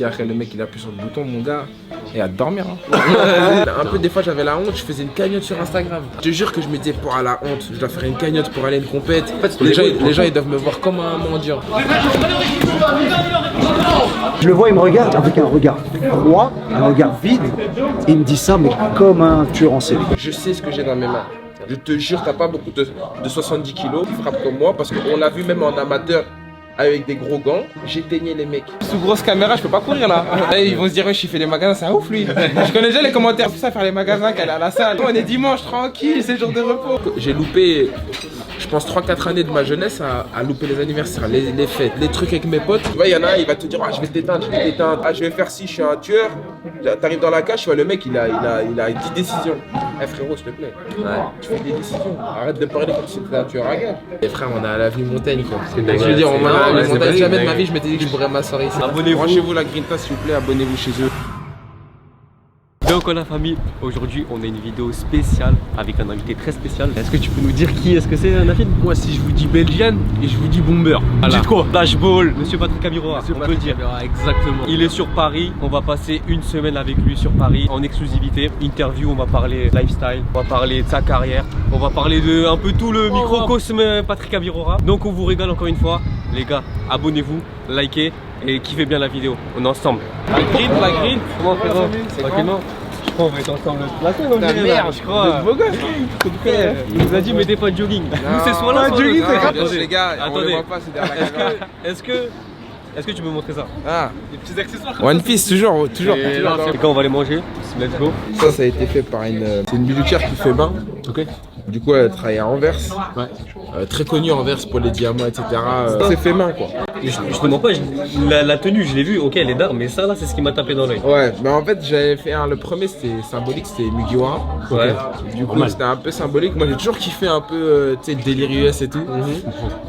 Et après le mec il appuie sur le bouton, mon gars, et à dormir. Hein. Un peu des fois j'avais la honte, je faisais une cagnotte sur Instagram. Je te jure que je me disais pour la honte, je dois faire une cagnotte pour aller à une compète. En fait, les gens ils doivent me voir comme un mendiant. Je le vois, il me regarde avec un regard froid, un regard vide. Il me dit ça, mais comme un tueur en série. Je sais ce que j'ai dans mes mains. Je te jure, t'as pas beaucoup de 70 kilos qui frappent comme moi parce qu'on l'a vu même en amateur avec des gros gants, j'éteignais les mecs. Sous grosse caméra, je peux pas courir là. Ils vont se dire, wesh, il fait les magasins, c'est un ouf lui. Je connais déjà les commentaires, plus ça faire les magasins qu'aller à la salle. On est dimanche, tranquille, c'est jour de repos. J'ai loupé, je pense 3-4 années de ma jeunesse à louper les anniversaires, les fêtes, les trucs avec mes potes. Tu vois, il y en a un, il va te dire, ah, je vais t'éteindre, ah, je vais faire ci, je suis un tueur. T'arrives dans la cage, tu vois, le mec, il a 10 décisions. Eh frérot, s'il te plaît, tu fais des décisions. Arrête de parler comme si t'étais un tueur à gage. Les frères, on est à l'avenue Montaigne quoi. Je veux dire, on m'a à l'avenue Montaigne, jamais de ma vie, je m'étais dit que je pourrais m'asseoir ici. Abonnez-vous. Branchez-vous la Grinta s'il vous plaît, abonnez-vous chez eux. Donc la famille, aujourd'hui on a une vidéo spéciale avec un invité très spécial. Est-ce que tu peux nous dire qui est-ce que c'est, Nafid? Moi si je vous dis Belgienne et je vous dis Bomber. Voilà. Dites quoi? Flashball, monsieur Patrick Abiroa, on peut le dire. Exactement. Il est sur Paris, on va passer une semaine avec lui sur Paris en exclusivité. Interview, on va parler lifestyle, on va parler de sa carrière, on va parler de un peu tout le microcosme Patrick Abiroa. Donc on vous régale encore une fois. Les gars, abonnez-vous, likez et kiffez bien la vidéo. On est ensemble. La green. Comment frérot? Tranquillement. Je crois qu'on va être ensemble la semaine, on dirait, merde, je crois. Beau gosse, il nous a dit mettez pas de jogging. Nous c'est soit là, soit jogging, l'autre. attendez les gars, on les voit pas, c'est derrière la caméra. Est-ce que tu peux montrer ça? Ah, Des petits accessoires. One Piece toujours. Les gars, on va les manger. Let's go. Ça a été fait par c'est une bijoutière qui fait main. Ok. Du coup, elle travaille à Anvers. Ouais. Très connue Anvers pour les diamants, etc. C'est fait main quoi. Je te mens pas, la tenue, je l'ai vue, ok, elle est d'art, mais ça là, c'est ce qui m'a tapé dans l'œil. Ouais, mais en fait, j'avais fait le premier, c'était symbolique, c'était Mugiwara. Ouais. Du coup, c'était un peu symbolique. Moi, j'ai toujours kiffé un peu, tu sais, le délire US et tout.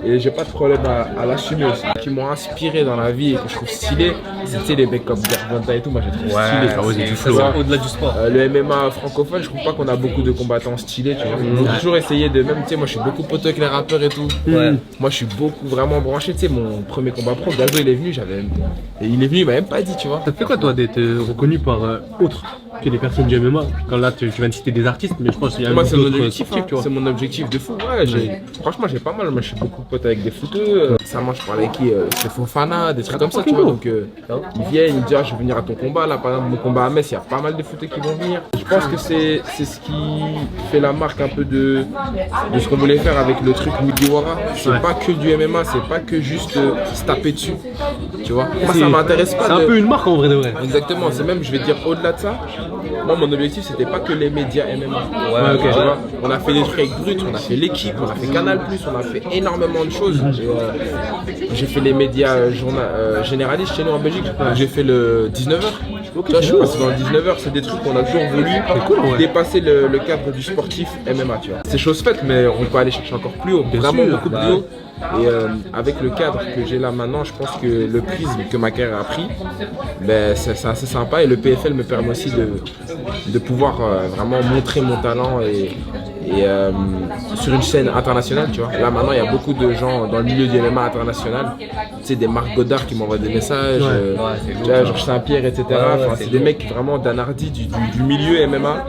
Et j'ai pas de problème à l'assumer aussi. Ce qui m'ont inspiré dans la vie et que je trouve stylé, c'était les mecs comme Gervonta et tout. Moi, j'ai trouvé stylé. Ça c'est au-delà du sport. Le MMA francophone, je trouve pas qu'on a beaucoup de combattants stylés, tu vois. J'ai toujours essayé de, même, tu sais, moi, je suis beaucoup pote avec les rappeurs et tout. Ouais. Moi, je suis beaucoup vraiment branché, tu sais, mon premier combat pro, Gazo, il est venu, et il est venu, il m'a même pas dit, tu vois. Ça te fait quoi toi d'être reconnu par autre que les personnes du MMA? Quand là tu viens de citer des artistes, mais je pense qu'il y a moi c'est mon d'autres objectif, sportifs, tu vois. c'est mon objectif de fou. Ouais, franchement j'ai pas mal, moi je suis beaucoup pote avec des footeux. Récemment je parlais avec qui, c'est Fofana, des trucs comme ça, tu vois. Donc ils viennent, ils me disent ah, je vais venir à ton combat là, par exemple mon combat à Metz, il y a pas mal de footeux qui vont venir. Je pense que c'est ce qui fait la marque un peu de ce qu'on voulait faire avec le truc Mugiwara. C'est pas que du MMA, c'est pas que juste se taper dessus, tu vois. Moi ça m'intéresse pas. C'est un peu une marque en vrai de vrai. Exactement, c'est même, je vais te dire au-delà de ça. Moi, mon objectif, c'était pas que les médias MMA. Ouais, ok. Tu vois, on a fait des trucs avec Brut, on a fait l'équipe, on a fait Canal+, on a fait énormément de choses. J'ai fait les médias généralistes chez nous en Belgique. J'ai fait le 19h. Tu vois, je suis passé dans le 19h, c'est des trucs qu'on a toujours voulu dépasser le cadre du sportif MMA, tu vois. C'est chose faite, mais on peut aller chercher encore plus haut, vraiment beaucoup plus haut. Et avec le cadre que j'ai là maintenant, je pense que le prisme que ma carrière a pris, ben, c'est assez sympa. Et le PFL me permet aussi de pouvoir vraiment montrer mon talent et sur une scène internationale, tu vois. Là maintenant, il y a beaucoup de gens dans le milieu du MMA international. Tu sais, des Marc Godard qui m'envoient des messages, Georges Saint-Pierre, etc. Enfin, c'est des mecs vraiment d'Anardi du milieu MMA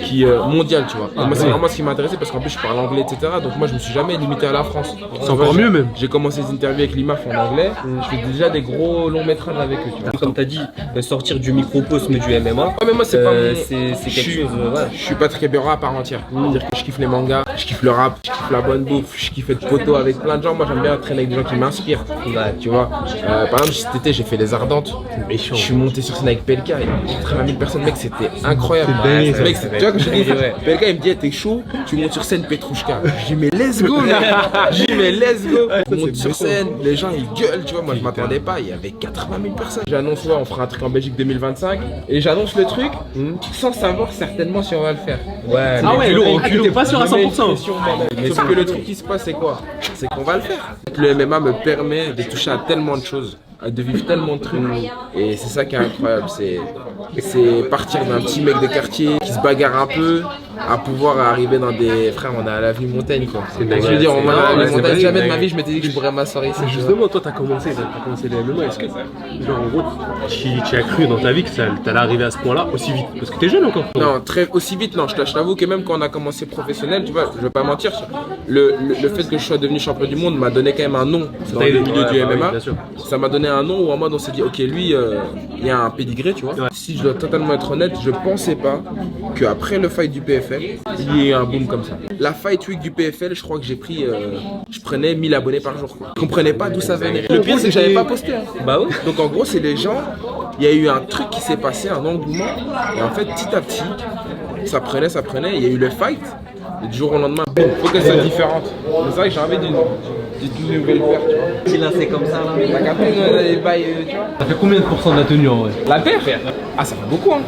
qui mondial, tu vois. Moi, c'est vraiment ce qui m'intéressait parce qu'en plus, je parle anglais, etc. Donc moi, je me suis jamais limité à la France. C'est encore mieux même. J'ai commencé des interviews avec l'IMAF en anglais. Je fais déjà des gros longs métrages avec eux, tu vois. Comme tu as dit, sortir du microcosme du MMA, Ouais, mais moi, c'est pas c'est quelque chose. Je suis Patrick Abiroa à part entière. C'est-à-dire que je kiffe les mangas, je kiffe le rap, je kiffe la bonne bouffe, je kiffe être poteau avec plein de gens. Moi, j'aime bien traîner avec des gens qui m'inspirent. Tu vois. Par exemple, cet été, j'ai fait les Ardentes. Je suis monté sur scène avec Pelka. Il y a 80 000 personnes, mec, c'était incroyable. Mec, tu vois, quand je dis, Pelka, il me dit, t'es chaud, tu montes sur scène Petrouchka. Je dis, mais let's go, mec. Je dis, mais let's go. On monte sur scène, les gens ils gueulent, tu vois. Moi, je m'attendais pas, il y avait 80 000 personnes. J'annonce, ouais, on fera un truc en Belgique 2025. Et j'annonce le truc sans savoir certainement si on va le faire. Ouais, Ah ouais, t'es pas sûr à 100%. Mais ce que le truc qui se passe, c'est quoi? C'est qu'on va le faire. Le MMA me permet de toucher à tellement de choses. de vivre tellement de trucs. Et c'est ça qui est incroyable, c'est partir d'un petit mec de quartier qui se bagarre un peu à pouvoir arriver dans des... Frères, on est à l'avenue Montaigne quoi. Je veux dire, on est à l'avenue Montaigne, jamais de ma vie je m'étais dit que je pourrais m'asseoir ici. Justement, toi, t'as commencé les MMA. Est-ce que, genre, en gros, tu as cru dans ta vie que t'allais arriver à ce point-là aussi vite? Parce que t'es jeune encore. Non, aussi vite, non. Je t'avoue que même quand on a commencé professionnel, tu vois, je vais pas mentir, le fait que je sois devenu champion du monde m'a donné quand même un nom dans le milieu du MMA. bien sûr. Ça m'a donné un nom où en mode on s'est dit, ok, lui, il y a un pédigré, tu vois. Ouais. Si je dois totalement être honnête, je pensais pas qu'après le fight du PFL, il y ait un boom comme ça. La fight week du PFL, je crois que j'ai pris, je prenais 1000 abonnés par jour, quoi. Je comprenais pas d'où ça venait. Le pire, c'est que j'avais pas posté. Hein. Bah ouais. Donc en gros, c'est les gens, il y a eu un truc qui s'est passé, un engouement, et en fait, petit à petit, ça prenait, il y a eu le fight, et du jour au lendemain, boum, faut qu'elle soit différente. C'est vrai que j'ai envie d'une nouvelle paire, tu vois. Si là c'est comme ça là. T'as capté les bails, tu vois. Ça fait combien de pourcents de la tenue en vrai? La paire? Ah, ça fait beaucoup, hein.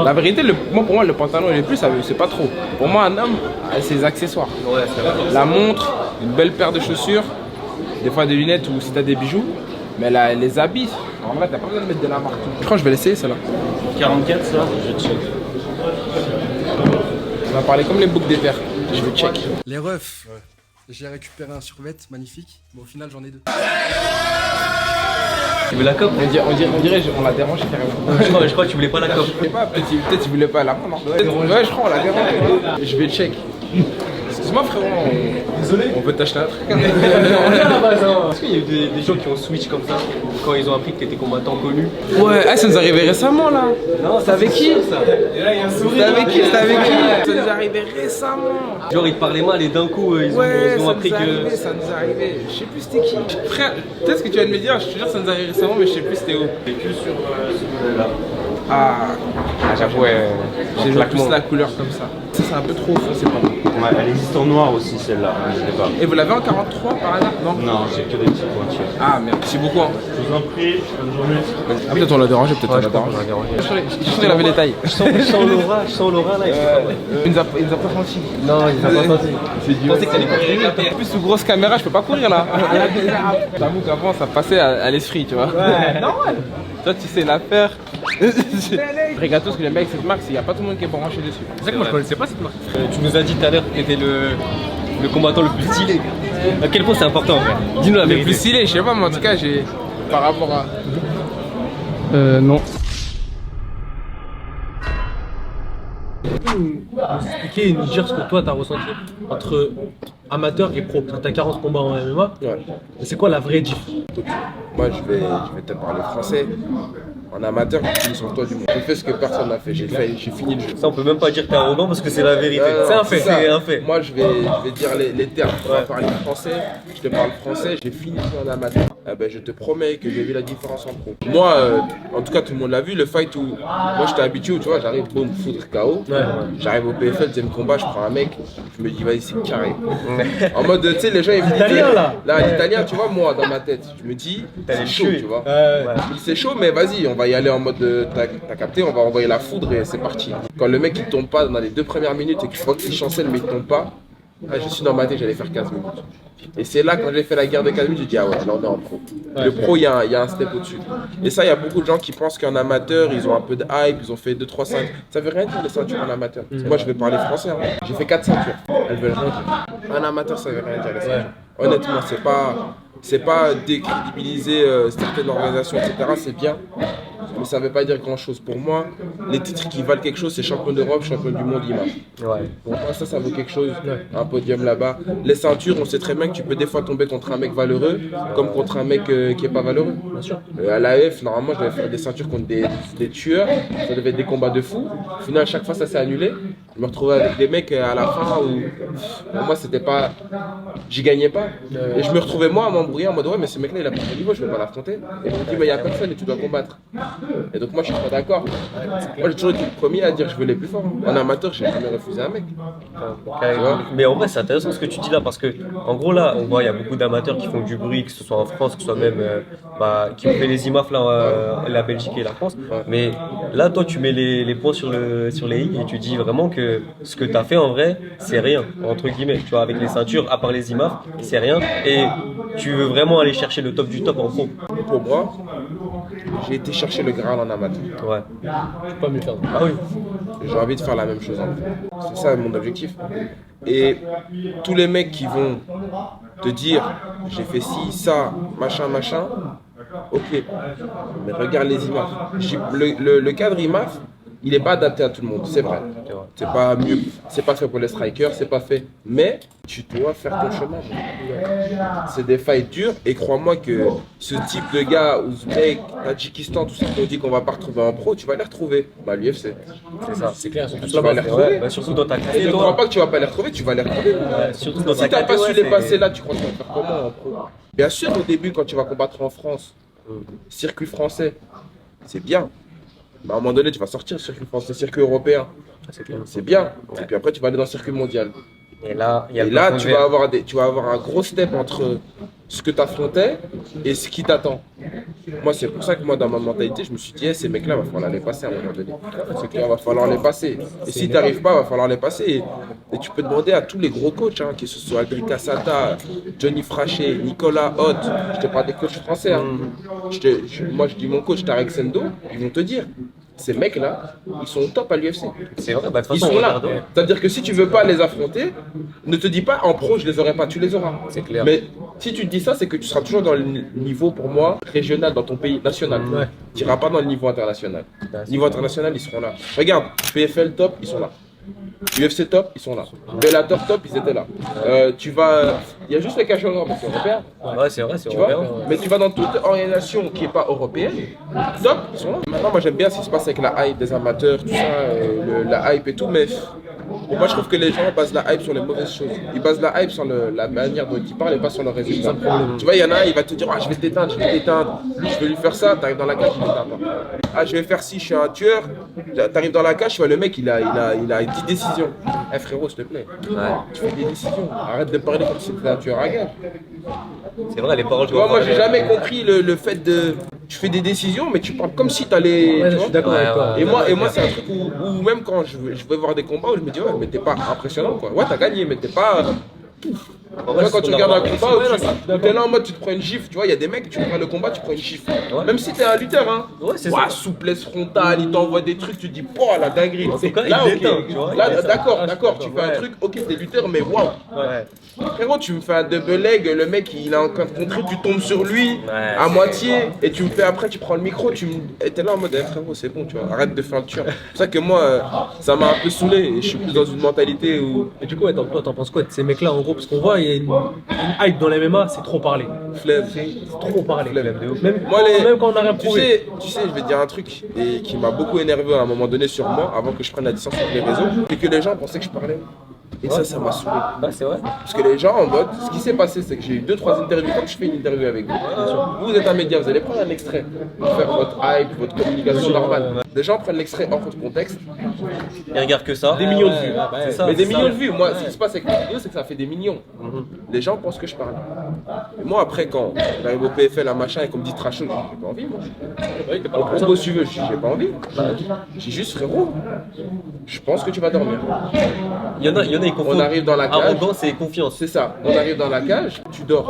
La vérité, pour moi, le pantalon et le plus, c'est pas trop. Pour moi, un homme, ses accessoires. Ouais, c'est vrai. La montre, une belle paire de chaussures, des fois des lunettes ou si t'as des bijoux. Mais là, les habits, en vrai, t'as pas besoin de mettre de la marque. Je crois que je vais l'essayer, celle-là. 44 ça, je check. On va parler comme les boucles des paires. Je vais check. Les refs, j'ai récupéré un survêt magnifique, mais au final j'en ai deux. Tu veux la cope? On dirait on l'a dérangé carrément. Je crois que tu voulais pas la cope. Je sais pas, peut-être il voulait pas la prendre. Ouais, je crois on l'a dérangé. Je vais check. Excuse-moi frérot, on peut t'acheter un truc. Est-ce qu'il y a eu des gens qui ont switch comme ça quand ils ont appris que t'étais combattant connu? Ouais, ça nous arrivait récemment là. Non, c'est avec qui ça? C'était avec qui? Ça nous arrivait récemment. Genre ils te parlaient mal et d'un coup ils ont appris que... Ça nous est arrivé, je sais plus c'était qui. Frère, peut-être ce que tu viens de me dire, je te jure ça nous est arrivé récemment mais je sais plus c'était où. J'ai vu sur là. Ah, j'avoue, j'ai plus la couleur comme ça. Ça c'est un peu trop foncé pour moi. Ouais, elle existe en noir aussi celle-là, je l'ai pas. Et vous l'avez en 43 par hasard? Non. Non, c'est que des petites pointures. Ah merde, merci beaucoup. Hein. Je vous en prie, bonne journée. Ah, peut-être on l'a dérangé, peut-être on l'a dérangé. Je suis sûr qu'il avait les tailles. Je sens l'aura là. Il nous a pas senti. Non, il nous a pas senti. Je pensais que t'allais courir avec la paire. En plus sous grosse caméra, je peux pas courir là. J'avoue qu'avant ça passait à l'esprit, tu vois. Ouais, normal. Toi tu sais la paire. Regarde tout ce que j'aime bien avec cette marque, c'est qu'il n'y a pas tout le monde qui est branché dessus. C'est vrai que moi je connaissais pas cette marque. Tu nous as dit tout à l'heure que t'étais le combattant le plus stylé. À quel point c'est important en vrai? Dis-nous la Le vérité. plus stylé, je sais pas, mais en tout cas, j'ai. Par rapport à. Non. Expliquer et nous dire ce que toi t'as ressenti entre amateur et pro. T'as 40 combats en MMA. Ouais. C'est quoi la vraie diff? Moi, je vais te parler français. En amateur, je suis sur le toit du monde. J'ai fait ce que personne n'a fait. J'ai fini le jeu. Ça on peut même pas dire que t'es arrogant parce que c'est la vérité. C'est un fait, ça. c'est un fait. Moi, je vais dire les termes. On va parler français. Je te parle français. J'ai fini le jeu en amateur. Eh ben, je te promets que j'ai vu la différence en pro. Moi, en tout cas, tout le monde l'a vu. Le fight où moi, j'étais habitué, tu vois, j'arrive, boum, foudre KO. Ouais. J'arrive au PFL, deuxième combat, je prends un mec. Je me dis, vas-y, c'est carré. En mode, tu sais, les gens, ils me disent. L'italien, là. L'italien, tu vois, moi, dans ma tête, je me dis, c'est chaud, tu vois. C'est chaud, mais vas-y, on va y aller en mode, t'as capté, on va envoyer la foudre et c'est parti. Quand le mec il tombe pas dans les 2 premières minutes et que je vois qu'il chancelle mais il tombe pas, je suis dans ma tête, j'allais faire 15 minutes. Et c'est là quand j'ai fait la guerre de 15 minutes, j'ai dit ah ouais, là on est en pro. Le pro, il y a un step au-dessus. Et ça, il y a beaucoup de gens qui pensent qu'en amateur, ils ont un peu de hype, ils ont fait 2-3 ceintures. Ça veut rien dire les ceintures en amateur. Moi je vais parler français, hein. J'ai fait 4 ceintures. Elles veulent rien dire. En amateur, ça veut rien dire les ceintures. Honnêtement, c'est pas décrédibiliser certaines organisations, etc. C'est bien, mais ça veut pas dire grand chose. Pour moi, les titres qui valent quelque chose, c'est champion d'Europe, champion du monde, IMA. Ouais. Pour moi, ça vaut quelque chose. Un podium là-bas. Les ceintures, on sait très bien que tu peux des fois tomber contre un mec valeureux, comme contre un mec qui est pas valeureux. Bien sûr. À l'AF, normalement, je devais faire des ceintures contre des tueurs. Ça devait être des combats de fous. Au final, à chaque fois, ça s'est annulé. Je me retrouvais avec des mecs à la fin où, pour moi, c'était pas. J'y gagnais pas. Et je me retrouvais moi à m'embrouiller en mode ouais, mais ce mec-là, il a pas de niveau, je vais pas l'affronter. Et je me dis, mais il y a personne et tu dois combattre. Et donc, moi, je suis pas d'accord. Moi, j'ai toujours été le premier à dire que je veux les plus forts. En amateur, j'ai jamais refusé un mec. Mais en vrai, c'est intéressant ce que tu dis là parce que, en gros, là, on voit, il y a beaucoup d'amateurs qui font du bruit, que ce soit en France, que ce soit même qui ont fait les IMAF là, la Belgique et la France. Mais là, toi, tu mets les points sur les i et tu dis vraiment que que ce que tu as fait en vrai, c'est rien, entre guillemets. Tu vois, avec les ceintures, à part les IMAF, c'est rien. Et tu veux vraiment aller chercher le top du top en pro. Pour moi, j'ai été chercher le Graal en amateur. Ouais. Je peux pas mieux faire. Ah oui. J'ai envie de faire la même chose en fait. C'est ça mon objectif. Et tous les mecs qui vont te dire j'ai fait ci, ça, machin, machin, ok. Mais regarde les IMAF. Le cadre IMAF, il n'est pas adapté à tout le monde, c'est vrai. C'est pas mieux, c'est pas fait pour les strikers, c'est pas fait. Mais tu dois faire ton chemin. C'est des fights dures et crois-moi que ce type de gars, Ouzbek, Tadjikistan, tout ça qui ont dit qu'on va pas retrouver en pro, tu vas les retrouver. Bah l'UFC. C'est ça. C'est clair, surtout Tu vas les retrouver. Ouais, bah, surtout dans ta Et carrière. ne crois pas que tu vas pas les retrouver, tu vas les retrouver. Surtout dans Si ta t'as pas su les ouais, passer là, tu crois que tu vas faire comment en pro? Bien sûr, au début, quand tu vas combattre en France, circuit français, c'est bien. Mais à un moment donné, tu vas sortir circuit français, circuit européen. C'est bien. Et puis après, tu vas aller dans le circuit mondial. Et là, il y a Et le là, plafond de tu vas avoir un gros step entre ce que tu affrontais et ce qui t'attend. Moi, c'est pour ça que moi, dans ma mentalité, je me suis dit, ces mecs-là, il va falloir les passer à un moment donné. C'est clair, il va falloir les passer. Et si tu n'arrives pas, il va falloir les passer. Et tu peux demander à tous les gros coachs, hein, que ce soit Aldric Cassata, Johnny Frachet, Nicolas Hoth, je te parle des coachs français. Hein. Moi, je dis mon coach Tarek Sendo, ils vont te dire. Ces mecs-là, ils sont au top à l'UFC. C'est vrai, bah, de toute Ils façon, sont là. regarde, ouais. C'est-à-dire que si tu veux pas les affronter, ne te dis pas en pro je les aurai pas, tu les auras. C'est clair. Mais si tu te dis ça, c'est que tu seras toujours dans le niveau pour moi régional dans ton pays national. Tu n'iras pas dans le niveau international. Niveau international, ils seront là. Regarde, PFL top, ils sont là. UFC top, ils sont là. Bellator top, ils étaient là. Tu vas, il y a juste les cachets mais c'est européen. Ouais, c'est vrai, c'est Tu vois, européen. mais tu vas dans toute organisation qui n'est pas européenne, top, ils sont là. Maintenant, moi j'aime bien ce qui se passe avec la hype des amateurs, tout ça, la hype et tout, mais moi je trouve que les gens basent la hype sur les mauvaises choses. Ils basent la hype sur la manière dont ils parlent et pas sur le résultat. Tu vois, il y en a un, il va te dire, ah, je vais t'éteindre, je vais lui faire ça, t'arrives dans la cage, il t'éteint pas. Ah, je vais faire ci, je suis un tueur, t'arrives dans la cage, tu vois, le mec il a 10 décisions. Eh frérot, s'il te plaît, tu fais des décisions, arrête de parler comme si t'étais un tueur à gage. C'est vrai, les paroles. Tu vois, moi j'ai jamais compris le fait de. Tu fais des décisions, mais tu parles comme si t'allais. Ouais, tu je vois. suis d'accord avec toi. Et moi c'est un truc où même quand je vais voir des combats où je me dis, ouais, mais t'es pas impressionnant quoi. Ouais, t'as gagné, mais t'es pas. Tu vois, quand tu regardes un combat, où t'es là en mode tu te prends une gifle, tu vois, il y a des mecs, tu prends le combat, tu prends une gifle. Même si t'es un lutteur, hein. Ouais, c'est Ouah, ça. souplesse frontale, il t'envoie des trucs, tu te dis, oh la dinguerie. En tout cas, Là, il ok. déteint, tu vois, Là, il est ça. d'accord, tu fais un ouais. truc, ok, t'es lutteur, mais waouh. Ouais. Frérot, tu me fais un double leg, le mec il est en train de contrer, tu tombes sur lui à c'est- moitié et tu me fais après, tu prends le micro, et t'es là en mode eh, frérot, c'est bon, tu vois, arrête de faire le tueur. C'est pour ça que moi, ça m'a un peu saoulé et je suis plus dans une mentalité où Et du coup, ouais, toi, t'en penses quoi de ces mecs-là en gros? Parce qu'on voit, il y a une hype dans les MMA, c'est trop parler. flemme. C'est trop parler. Flemme. Même, Moi, même quand on a rien tu prouvé. sais, je vais te dire un truc et qui m'a beaucoup énervé à un moment donné sur moi, avant que je prenne la distance sur les réseaux, c'est que les gens pensaient que je parlais. Et ça m'a saoulé. Bah, c'est vrai. Parce que les gens en mode, ce qui s'est passé, c'est que j'ai eu 2-3 interviews. Comme je fais une interview avec vous, vous êtes un média, vous allez prendre un extrait pour faire votre hype, votre communication normale. Les gens prennent l'extrait hors de contexte, Ils regardent que ça. des millions de vues. C'est ça. Mais des c'est ça. millions de vues. Moi, ce qui se passe avec les vidéos, c'est que ça fait des millions. Les gens pensent que je parle. Et moi, après, quand j'arrive au PFL, un machin, et qu'on me dit trash, j'ai pas envie, moi. On propose, si tu veux, j'ai pas envie. J'ai juste, frérot, je pense que tu vas dormir. Il y en a, ils confondent. On arrive dans la cage. Arrogance et confiance. C'est ça. On arrive dans la cage, tu dors.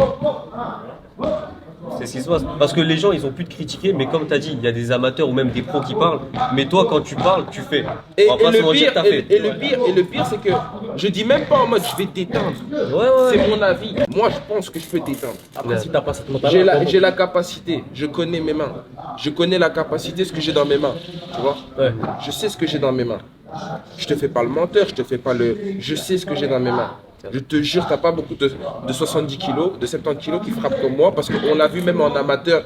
C'est ce qui se passe. Parce que les gens, ils ont pu te critiquer, mais comme tu as dit, il y a des amateurs ou même des pros qui parlent. Mais toi, quand tu parles, tu fais. Et, On va pas se mentir, t'as fait. le pire, c'est que je dis même pas en mode je vais t'éteindre. Ouais. C'est mon avis. Moi, je pense que je peux t'éteindre. Après, si t'as pas cette mentalité. J'ai la capacité. Je connais mes mains. Je connais la capacité, ce que j'ai dans mes mains. Tu vois? Ouais. Je sais ce que j'ai dans mes mains. Je te fais pas le menteur, je te fais pas le. Je sais ce que j'ai dans mes mains. Je te jure, t'as pas beaucoup de 70 kilos, de 70 kilos qui frappent comme moi parce qu'on l'a vu même en amateur